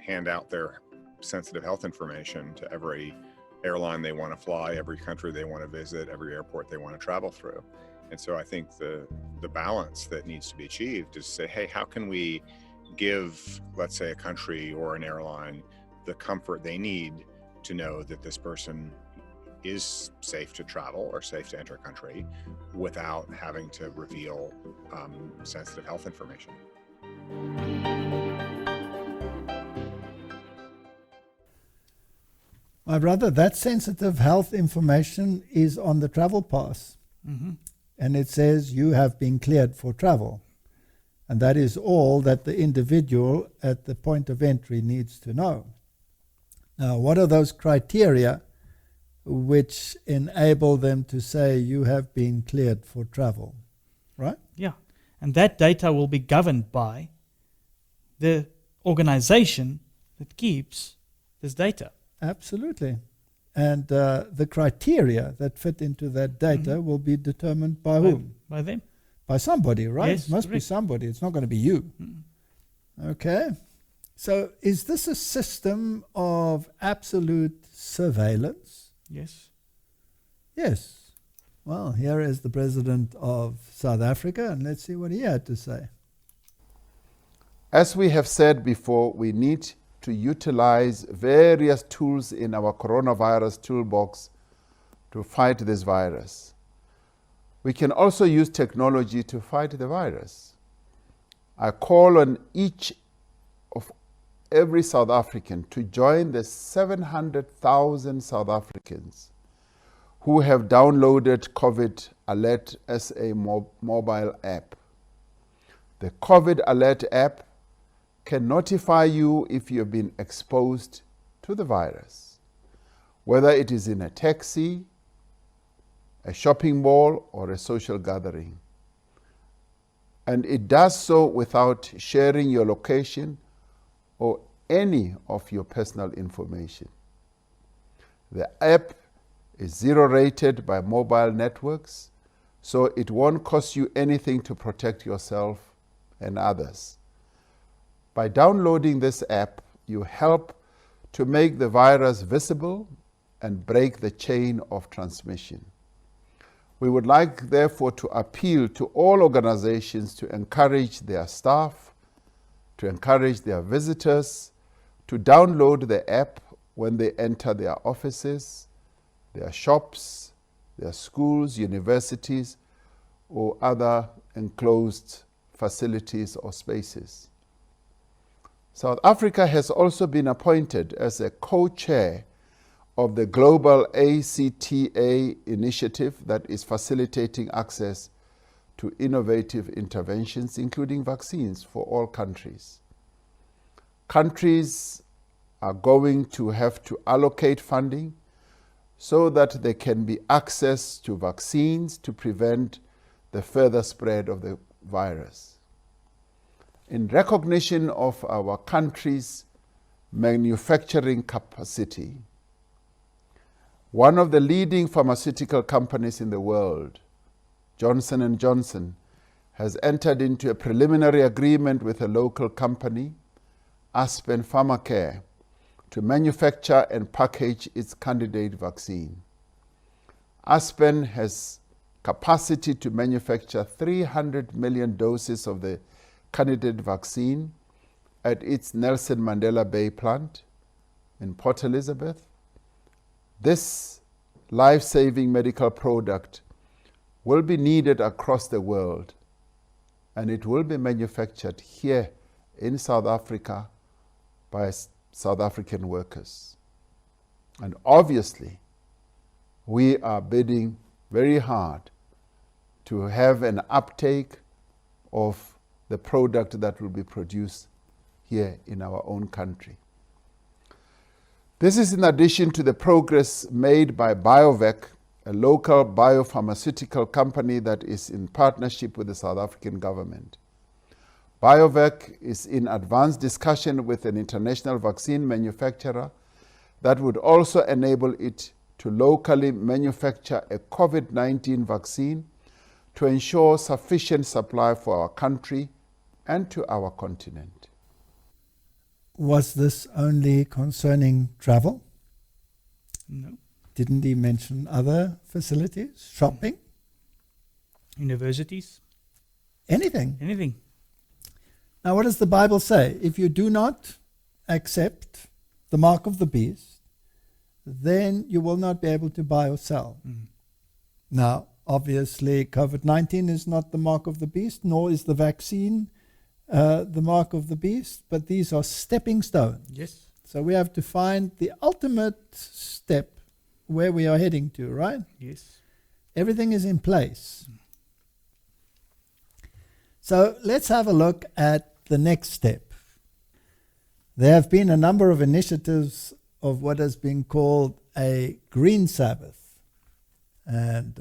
hand out their sensitive health information to every airline they want to fly, every country they want to visit, every airport they want to travel through. And so I think the balance that needs to be achieved is to say, hey, how can we give, let's say, a country or an airline the comfort they need to know that this person is safe to travel or safe to enter a country without having to reveal sensitive health information. My brother, that sensitive health information is on the travel pass. And it says you have been cleared for travel. And that is all that the individual at the point of entry needs to know. Now, what are those criteria which enable them to say you have been cleared for travel, right? Yeah. And that data will be governed by the organization that keeps this data. Absolutely. And the criteria that fit into that data will be determined by whom? By them. By somebody, right? Yes, It must be correct. somebody. It's not going to be you. Okay. So is this a system of absolute surveillance? Yes. Yes. Well, here is the president of South Africa, and let's see what he had to say. As we have said before, we need to utilize various tools in our coronavirus toolbox to fight this virus. We can also use technology to fight the virus. I call on every South African to join the 700,000 South Africans who have downloaded COVID Alert as a mobile app. The COVID Alert app can notify you if you've been exposed to the virus, whether it is in a taxi, a shopping mall, or a social gathering. And it does so without sharing your location or any of your personal information. The app is zero rated by mobile networks, so it won't cost you anything to protect yourself and others. By downloading this app, you help to make the virus visible and break the chain of transmission. We would like, therefore, to appeal to all organizations to encourage their staff, to encourage their visitors, to download the app when they enter their offices, their shops, their schools, universities, or other enclosed facilities or spaces. South Africa has also been appointed as a co-chair of the global ACTA initiative that is facilitating access to innovative interventions, including vaccines, for all countries. Countries are going to have to allocate funding so that there can be access to vaccines to prevent the further spread of the virus. In recognition of our country's manufacturing capacity, one of the leading pharmaceutical companies in the world, Johnson & Johnson, has entered into a preliminary agreement with a local company, Aspen Pharmacare, to manufacture and package its candidate vaccine. Aspen has capacity to manufacture 300 million doses of the candidate vaccine at its Nelson Mandela Bay plant in Port Elizabeth. This life-saving medical product will be needed across the world, and it will be manufactured here in South Africa by South African workers. And obviously, we are bidding very hard to have an uptake of the product that will be produced here in our own country. This is in addition to the progress made by Veith, a local biopharmaceutical company that is in partnership with the South African government. Veith is in advanced discussion with an international vaccine manufacturer that would also enable it to locally manufacture a COVID-19 vaccine to ensure sufficient supply for our country and to our continent. Was this only concerning travel? No. Didn't he mention other facilities? Shopping? Universities? Anything? Anything. Now, what does the Bible say? If you do not accept the mark of the beast, then you will not be able to buy or sell. Now, obviously, COVID-19 is not the mark of the beast, nor is the vaccine the mark of the beast, but these are stepping stones. Yes. So we have to find the ultimate step where we are heading to, right? Yes. Everything is in place. So let's have a look at the next step. There have been a number of initiatives of what has been called a Green Sabbath. And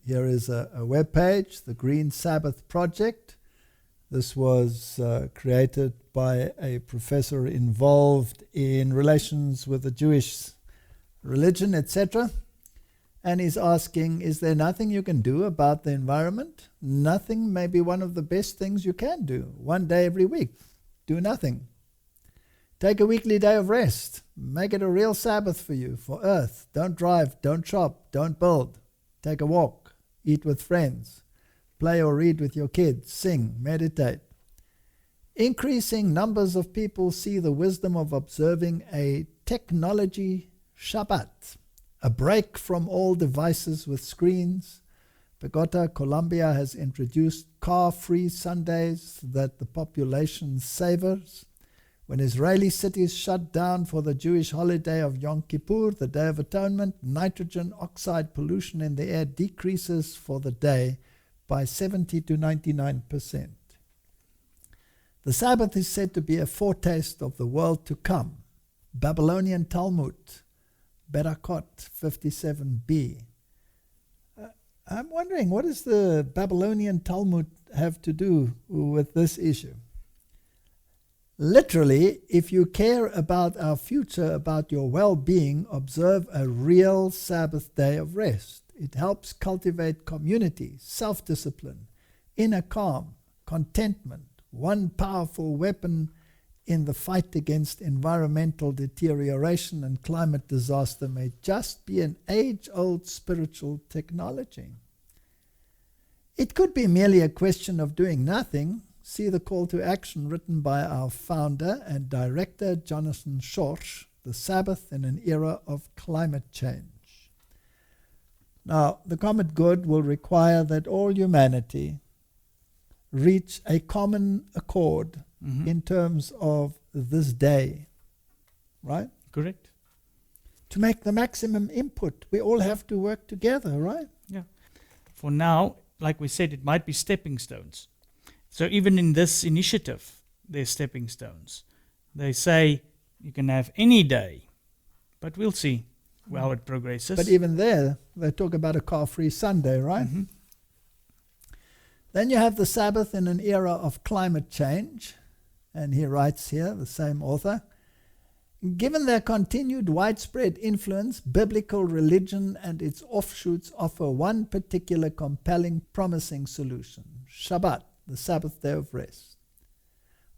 here is a web page, the Green Sabbath Project. This was created by a professor involved in relations with the Jewish religion, etc. And he's asking, is there nothing you can do about the environment? Nothing may be one of the best things you can do. One day every week, do nothing. Take a weekly day of rest. Make it a real Sabbath for you, for Earth. Don't drive, don't shop, don't build. Take a walk, eat with friends. Play or read with your kids, sing, meditate. Increasing numbers of people see the wisdom of observing a technology Shabbat, a break from all devices with screens. Bogota, Colombia has introduced car-free Sundays that the population savors. When Israeli cities shut down for the Jewish holiday of Yom Kippur, the Day of Atonement, nitrogen oxide pollution in the air decreases for the day by 70 to 99%. The Sabbath is said to be a foretaste of the world to come. Babylonian Talmud, Berakot 57b. I'm wondering, what does the Babylonian Talmud have to do with this issue? Literally, if you care about our future, about your well-being, observe a real Sabbath day of rest. It helps cultivate community, self-discipline, inner calm, contentment. One powerful weapon in the fight against environmental deterioration and climate disaster may just be an age-old spiritual technology. It could be merely a question of doing nothing. See the call to action written by our founder and director, Jonathan Schorsch, The Sabbath in an Era of Climate Change. Now, the common good will require that all humanity reach a common accord in terms of this day, right? Correct. To make the maximum input, we all have to work together, right? Yeah. For now, like we said, it might be stepping stones. So even in this initiative, there's stepping stones. They say you can have any day, but we'll see how it progresses. But even there, they talk about a car-free Sunday, right? Then you have the Sabbath in an era of climate change. And he writes here, the same author, given their continued widespread influence, biblical religion and its offshoots offer one particular compelling, promising solution: Shabbat, the Sabbath day of rest.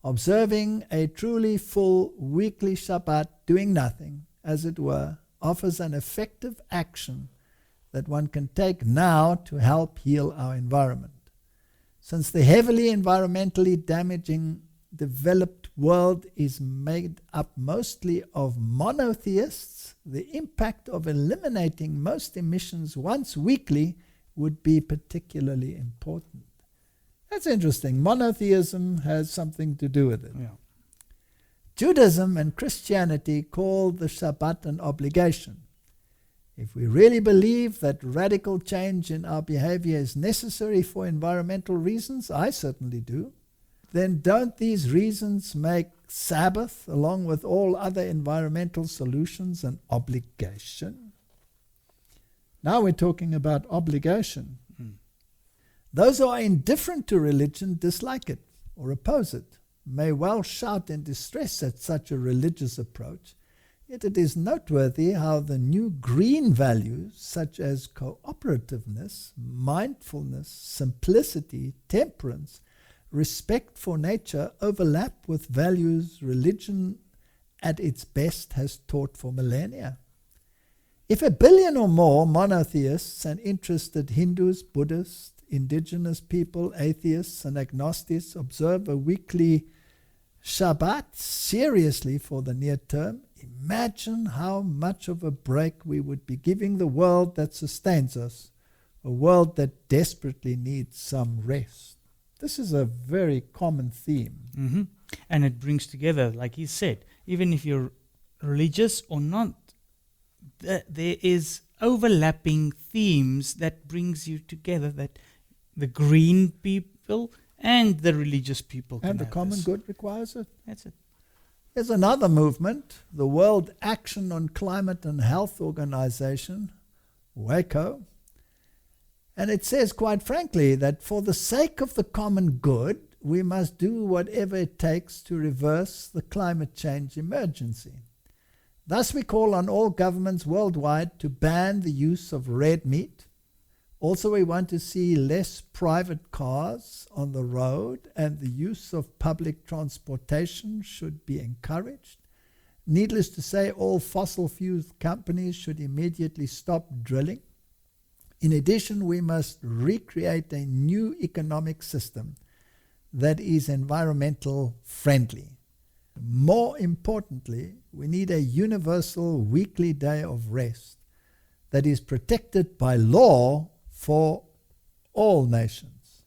Observing a truly full weekly Shabbat, doing nothing, as it were, offers an effective action that one can take now to help heal our environment. Since the heavily environmentally damaging developed world is made up mostly of monotheists, the impact of eliminating most emissions once weekly would be particularly important. That's interesting. Monotheism has something to do with it. Yeah. Judaism and Christianity call the Shabbat an obligation. If we really believe that radical change in our behavior is necessary for environmental reasons, I certainly do, then don't these reasons make Sabbath, along with all other environmental solutions, an obligation? Now we're talking about obligation. Those who are indifferent to religion dislike it or oppose it, may well shout in distress at such a religious approach. Yet it is noteworthy how the new green values such as cooperativeness, mindfulness, simplicity, temperance, respect for nature overlap with values religion at its best has taught for millennia. If 1 billion or more monotheists and interested Hindus, Buddhists, indigenous people, atheists and agnostics observe a weekly Shabbat seriously for the near term, imagine how much of a break we would be giving the world that sustains us, a world that desperately needs some rest. This is a very common theme. And it brings together, like he said, even if you're religious or not, there is overlapping themes that brings you together, that the green people and the religious people can And the have common this. good requires it. That's it. There's another movement, the World Action on Climate and Health Organization, WACO, and it says quite frankly that for the sake of the common good, we must do whatever it takes to reverse the climate change emergency. Thus we call on all governments worldwide to ban the use of red meat. Also we want to see less private cars on the road, and the use of public transportation should be encouraged. Needless to say, all fossil fuel companies should immediately stop drilling. In addition, we must recreate a new economic system that is environmental friendly. More importantly, we need a universal weekly day of rest that is protected by law for all nations.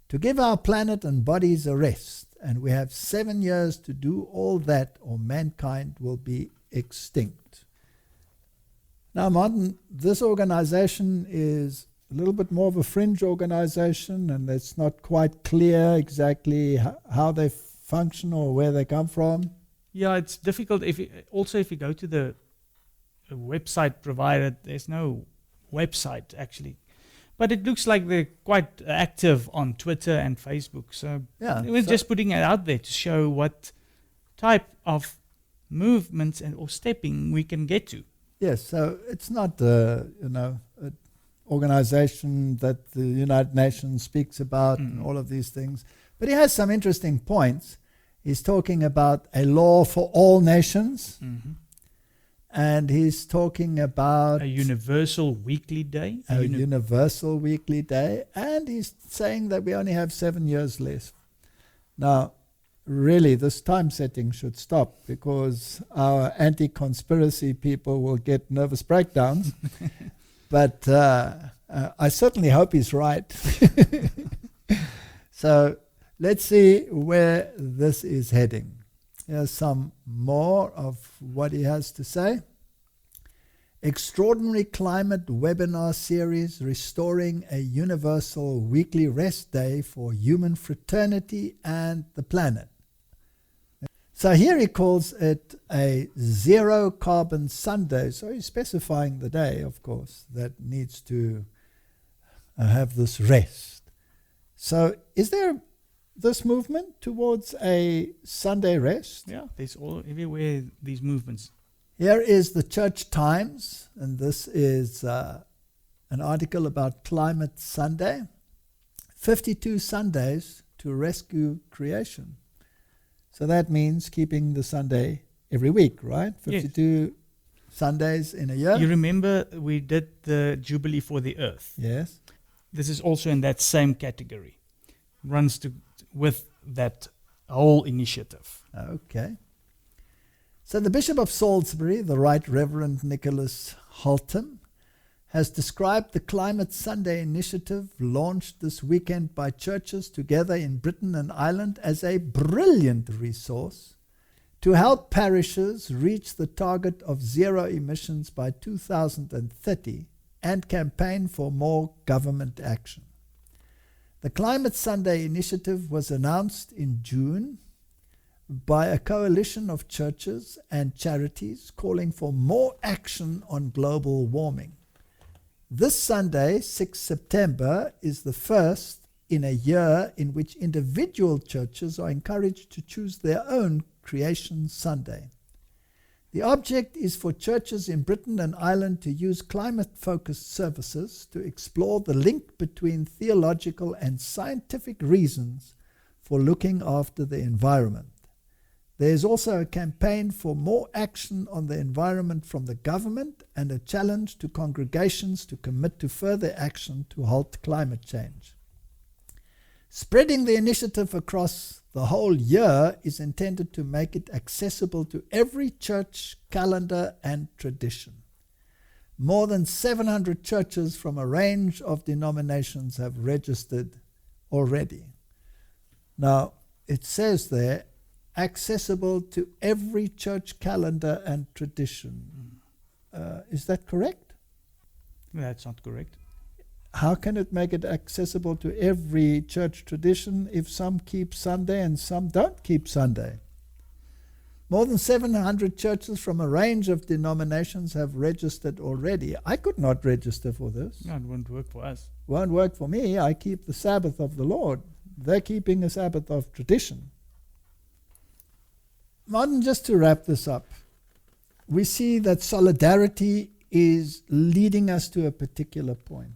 To give our planet and bodies a rest, and we have 7 years to do all that, or mankind will be extinct. Now, Martin, this organization is a little bit more of a fringe organization, and it's not quite clear exactly how they function or where they come from. Yeah, it's difficult. If you go to the website provided, there's no website actually. But it looks like they're quite active on Twitter and Facebook. So we're just putting it out there to show what type of movements or stepping we can get to. Yes, so it's not an organization that the United Nations speaks about and all of these things. But he has some interesting points. He's talking about a law for all nations. And he's talking about a universal weekly day. A universal weekly day. And he's saying that we only have 7 years left. Now, really, this time setting should stop, because our anti-conspiracy people will get nervous breakdowns. But I certainly hope he's right. So let's see where this is heading. Here's some more of what he has to say. Extraordinary Climate Webinar Series, Restoring a Universal Weekly Rest Day for Human Fraternity and the Planet. So here he calls it a Zero Carbon Sunday. So he's specifying the day, of course, that needs to have this rest. So is there this movement towards a Sunday rest? Yeah, there's everywhere these movements. Here is the Church Times, and this is an article about Climate Sunday. 52 Sundays to rescue creation. So that means keeping the Sunday every week, right? 52 Sundays in a year. You remember we did the Jubilee for the Earth. Yes. This is also in that same category. Runs with that whole initiative. Okay. So the Bishop of Salisbury, the Right Reverend Nicholas Haltom, has described the Climate Sunday initiative launched this weekend by churches together in Britain and Ireland as a brilliant resource to help parishes reach the target of zero emissions by 2030 and campaign for more government action. The Climate Sunday initiative was announced in June by a coalition of churches and charities calling for more action on global warming. This Sunday, 6 September, is the first in a year in which individual churches are encouraged to choose their own Creation Sunday. The object is for churches in Britain and Ireland to use climate-focused services to explore the link between theological and scientific reasons for looking after the environment. There is also a campaign for more action on the environment from the government and a challenge to congregations to commit to further action to halt climate change. Spreading the initiative across the whole year is intended to make it accessible to every church, calendar, and tradition. More than 700 churches from a range of denominations have registered already. Now, it says there, accessible to every church, calendar, and tradition. Is that correct? That's not correct. How can it make it accessible to every church tradition if some keep Sunday and some don't keep Sunday? More than 700 churches from a range of denominations have registered already. I could not register for this. No, it won't work for us. Won't work for me. I keep the Sabbath of the Lord. They're keeping a Sabbath of tradition. Martin, just to wrap this up, we see that solidarity is leading us to a particular point.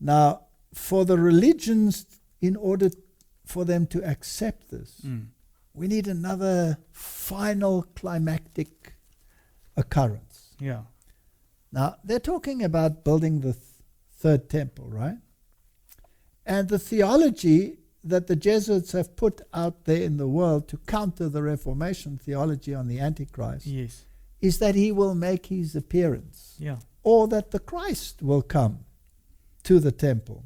Now, for the religions, in order for them to accept this, we need another final climactic occurrence. Yeah. Now, they're talking about building the third temple, right? And the theology that the Jesuits have put out there in the world to counter the Reformation theology on the Antichrist is that he will make his appearance, or that the Christ will come to the temple,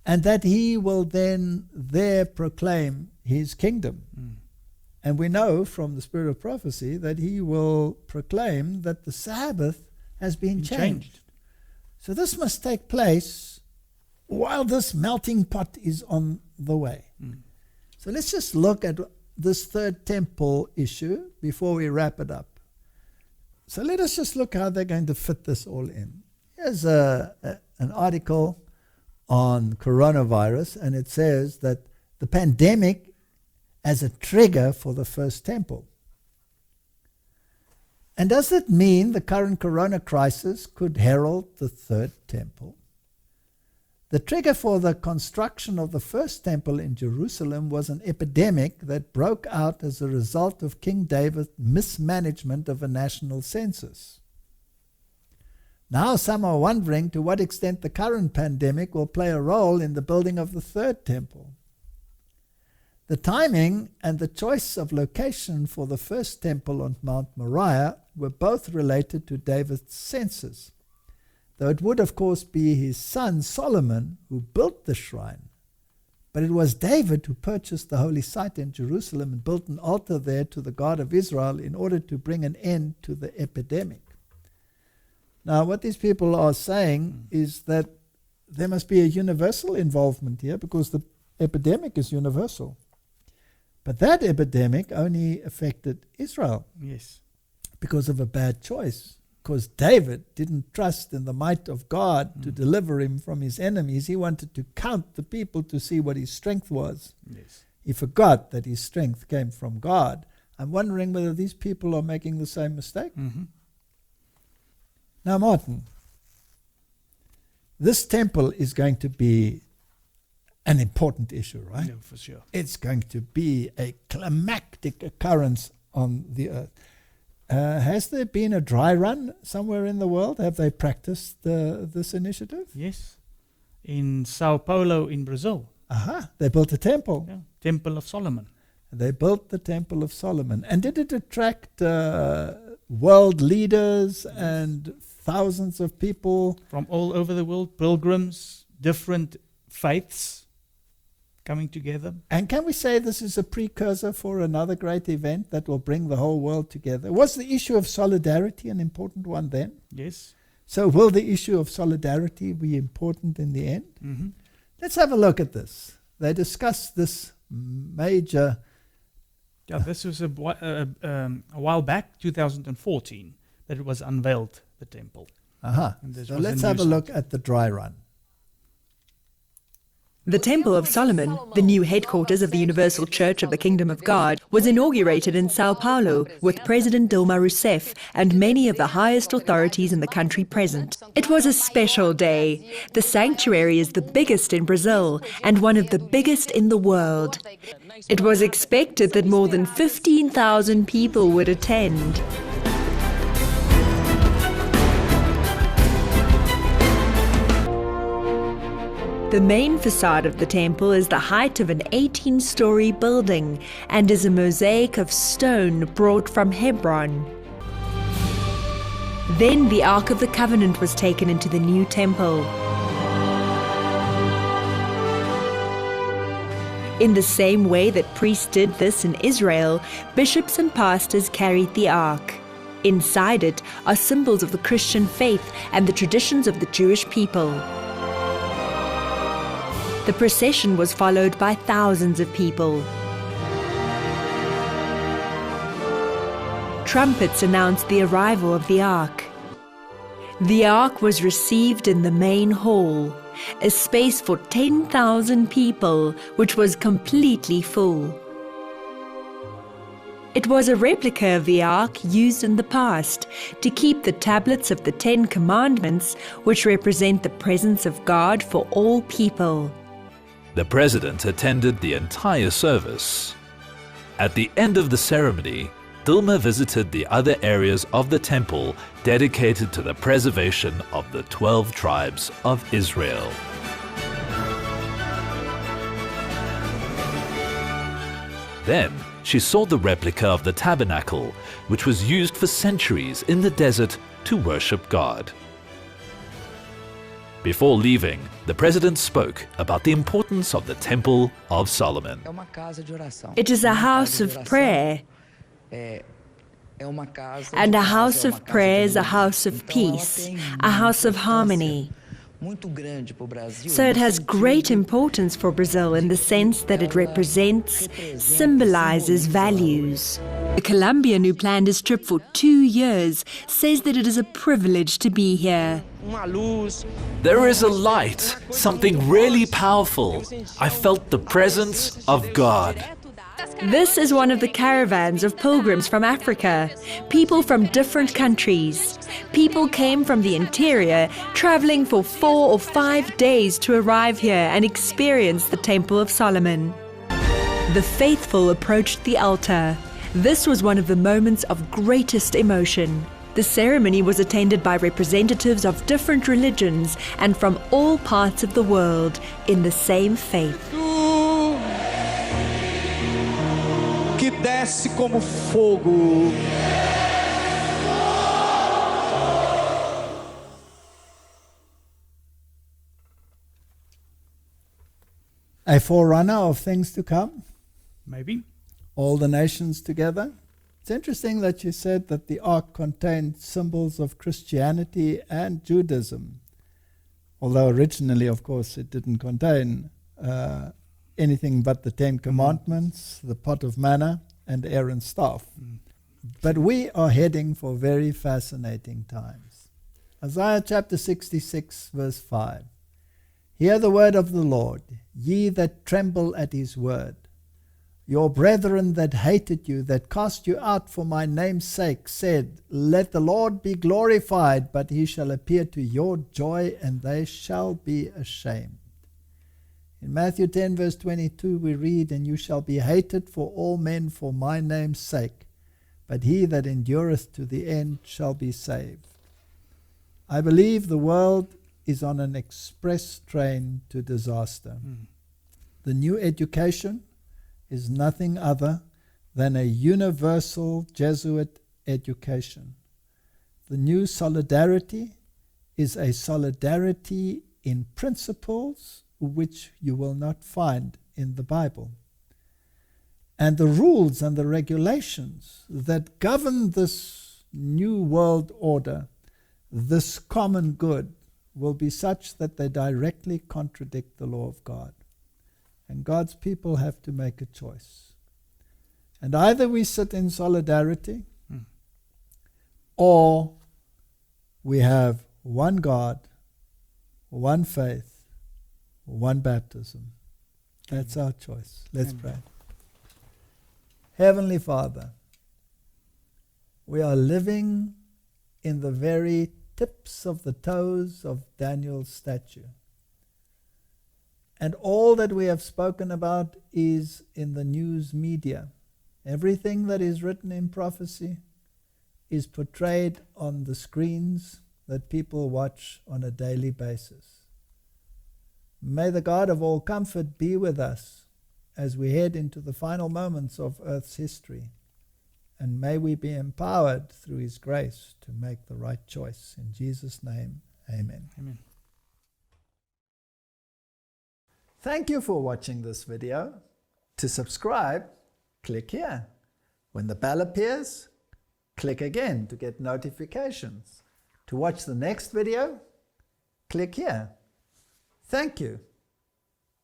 and that he will then there proclaim his kingdom. And we know from the spirit of prophecy that he will proclaim that the Sabbath has been changed. So this must take place while this melting pot is on the way. So let's just look at this third temple issue before we wrap it up. So let us just look how they're going to fit this all in. Here's an article on coronavirus, and it says that the pandemic as a trigger for the first temple. And does it mean the current corona crisis could herald the third temple? The trigger for the construction of the first temple in Jerusalem was an epidemic that broke out as a result of King David's mismanagement of a national census. Now some are wondering to what extent the current pandemic will play a role in the building of the third temple. The timing and the choice of location for the first temple on Mount Moriah were both related to David's census, though it would of course be his son Solomon who built the shrine. But it was David who purchased the holy site in Jerusalem and built an altar there to the God of Israel in order to bring an end to the epidemic. Now, what these people are saying is that there must be a universal involvement here because the epidemic is universal. But that epidemic only affected Israel. Yes. Because of a bad choice. Because David didn't trust in the might of God to deliver him from his enemies. He wanted to count the people to see what his strength was. Yes. He forgot that his strength came from God. I'm wondering whether these people are making the same mistake. Mm-hmm. Now, Martin, this temple is going to be an important issue, right? Yeah, for sure. It's going to be a climactic occurrence on the earth. Has there been a dry run somewhere in the world? Have they practiced this initiative? Yes. In Sao Paulo in Brazil. Aha, they built a temple. Yeah. Temple of Solomon. They built the Temple of Solomon. And did it attract world leaders and thousands of people? From all over the world, pilgrims, different faiths coming together. And can we say this is a precursor for another great event that will bring the whole world together? Was the issue of solidarity an important one then? Yes. So will the issue of solidarity be important in the end? Mm-hmm. Let's have a look at this. They discussed this major... Yeah, this was a while back, 2014, that it was unveiled, the temple. Aha. So let's have a look at the dry run. The Temple of Solomon, the new headquarters of the Universal Church of the Kingdom of God, was inaugurated in Sao Paulo with President Dilma Rousseff and many of the highest authorities in the country present. It was a special day. The sanctuary is the biggest in Brazil and one of the biggest in the world. It was expected that more than 15,000 people would attend. The main facade of the temple is the height of an 18-story building and is a mosaic of stone brought from Hebron. Then the Ark of the Covenant was taken into the new temple. In the same way that priests did this in Israel, bishops and pastors carried the Ark. Inside it are symbols of the Christian faith and the traditions of the Jewish people. The procession was followed by thousands of people. Trumpets announced the arrival of the Ark. The Ark was received in the main hall, a space for 10,000 people, which was completely full. It was a replica of the Ark used in the past to keep the tablets of the 10 Commandments, which represent the presence of God for all people. The president attended the entire service. At the end of the ceremony, Dilma visited the other areas of the temple dedicated to the preservation of the 12 tribes of Israel. Then she saw the replica of the tabernacle, which was used for centuries in the desert to worship God. Before leaving, the president spoke about the importance of the Temple of Solomon. It is a house of prayer, and a house of prayer is a house of peace, a house of harmony. So it has great importance for Brazil in the sense that it represents, symbolizes values. The Colombian who planned his trip for 2 years says that it is a privilege to be here. There is a light, something really powerful. I felt the presence of God. This is one of the caravans of pilgrims from Africa, people from different countries. People came from the interior, traveling for 4 or 5 days to arrive here and experience the Temple of Solomon. The faithful approached the altar. This was one of the moments of greatest emotion. The ceremony was attended by representatives of different religions and from all parts of the world in the same faith. Que desce como fogo. A forerunner of things to come? Maybe. All the nations together? It's interesting that you said that the ark contained symbols of Christianity and Judaism, although originally, of course, it didn't contain anything but the 10 Commandments, the pot of manna, and Aaron's staff. But we are heading for very fascinating times. Isaiah chapter 66, verse 5. Hear the word of the Lord, ye that tremble at his word. Your brethren that hated you, that cast you out for my name's sake, said, let the Lord be glorified, but he shall appear to your joy, and they shall be ashamed. In Matthew 10 verse 22 we read, and you shall be hated for all men for my name's sake, but he that endureth to the end shall be saved. I believe the world is on an express train to disaster. The new education is nothing other than a universal Jesuit education. The new solidarity is a solidarity in principles which you will not find in the Bible. And the rules and the regulations that govern this new world order, this common good, will be such that they directly contradict the law of God. And God's people have to make a choice. And either we sit in solidarity, or we have one God, one faith, one baptism. That's our choice. Let's pray. Heavenly Father, we are living in the very tips of the toes of Daniel's statue. And all that we have spoken about is in the news media. Everything that is written in prophecy is portrayed on the screens that people watch on a daily basis. May the God of all comfort be with us as we head into the final moments of Earth's history. And may we be empowered through his grace to make the right choice. In Jesus' name, amen. Amen. Thank you for watching this video. To subscribe, click here. When the bell appears, click again to get notifications. To watch the next video, click here. Thank you.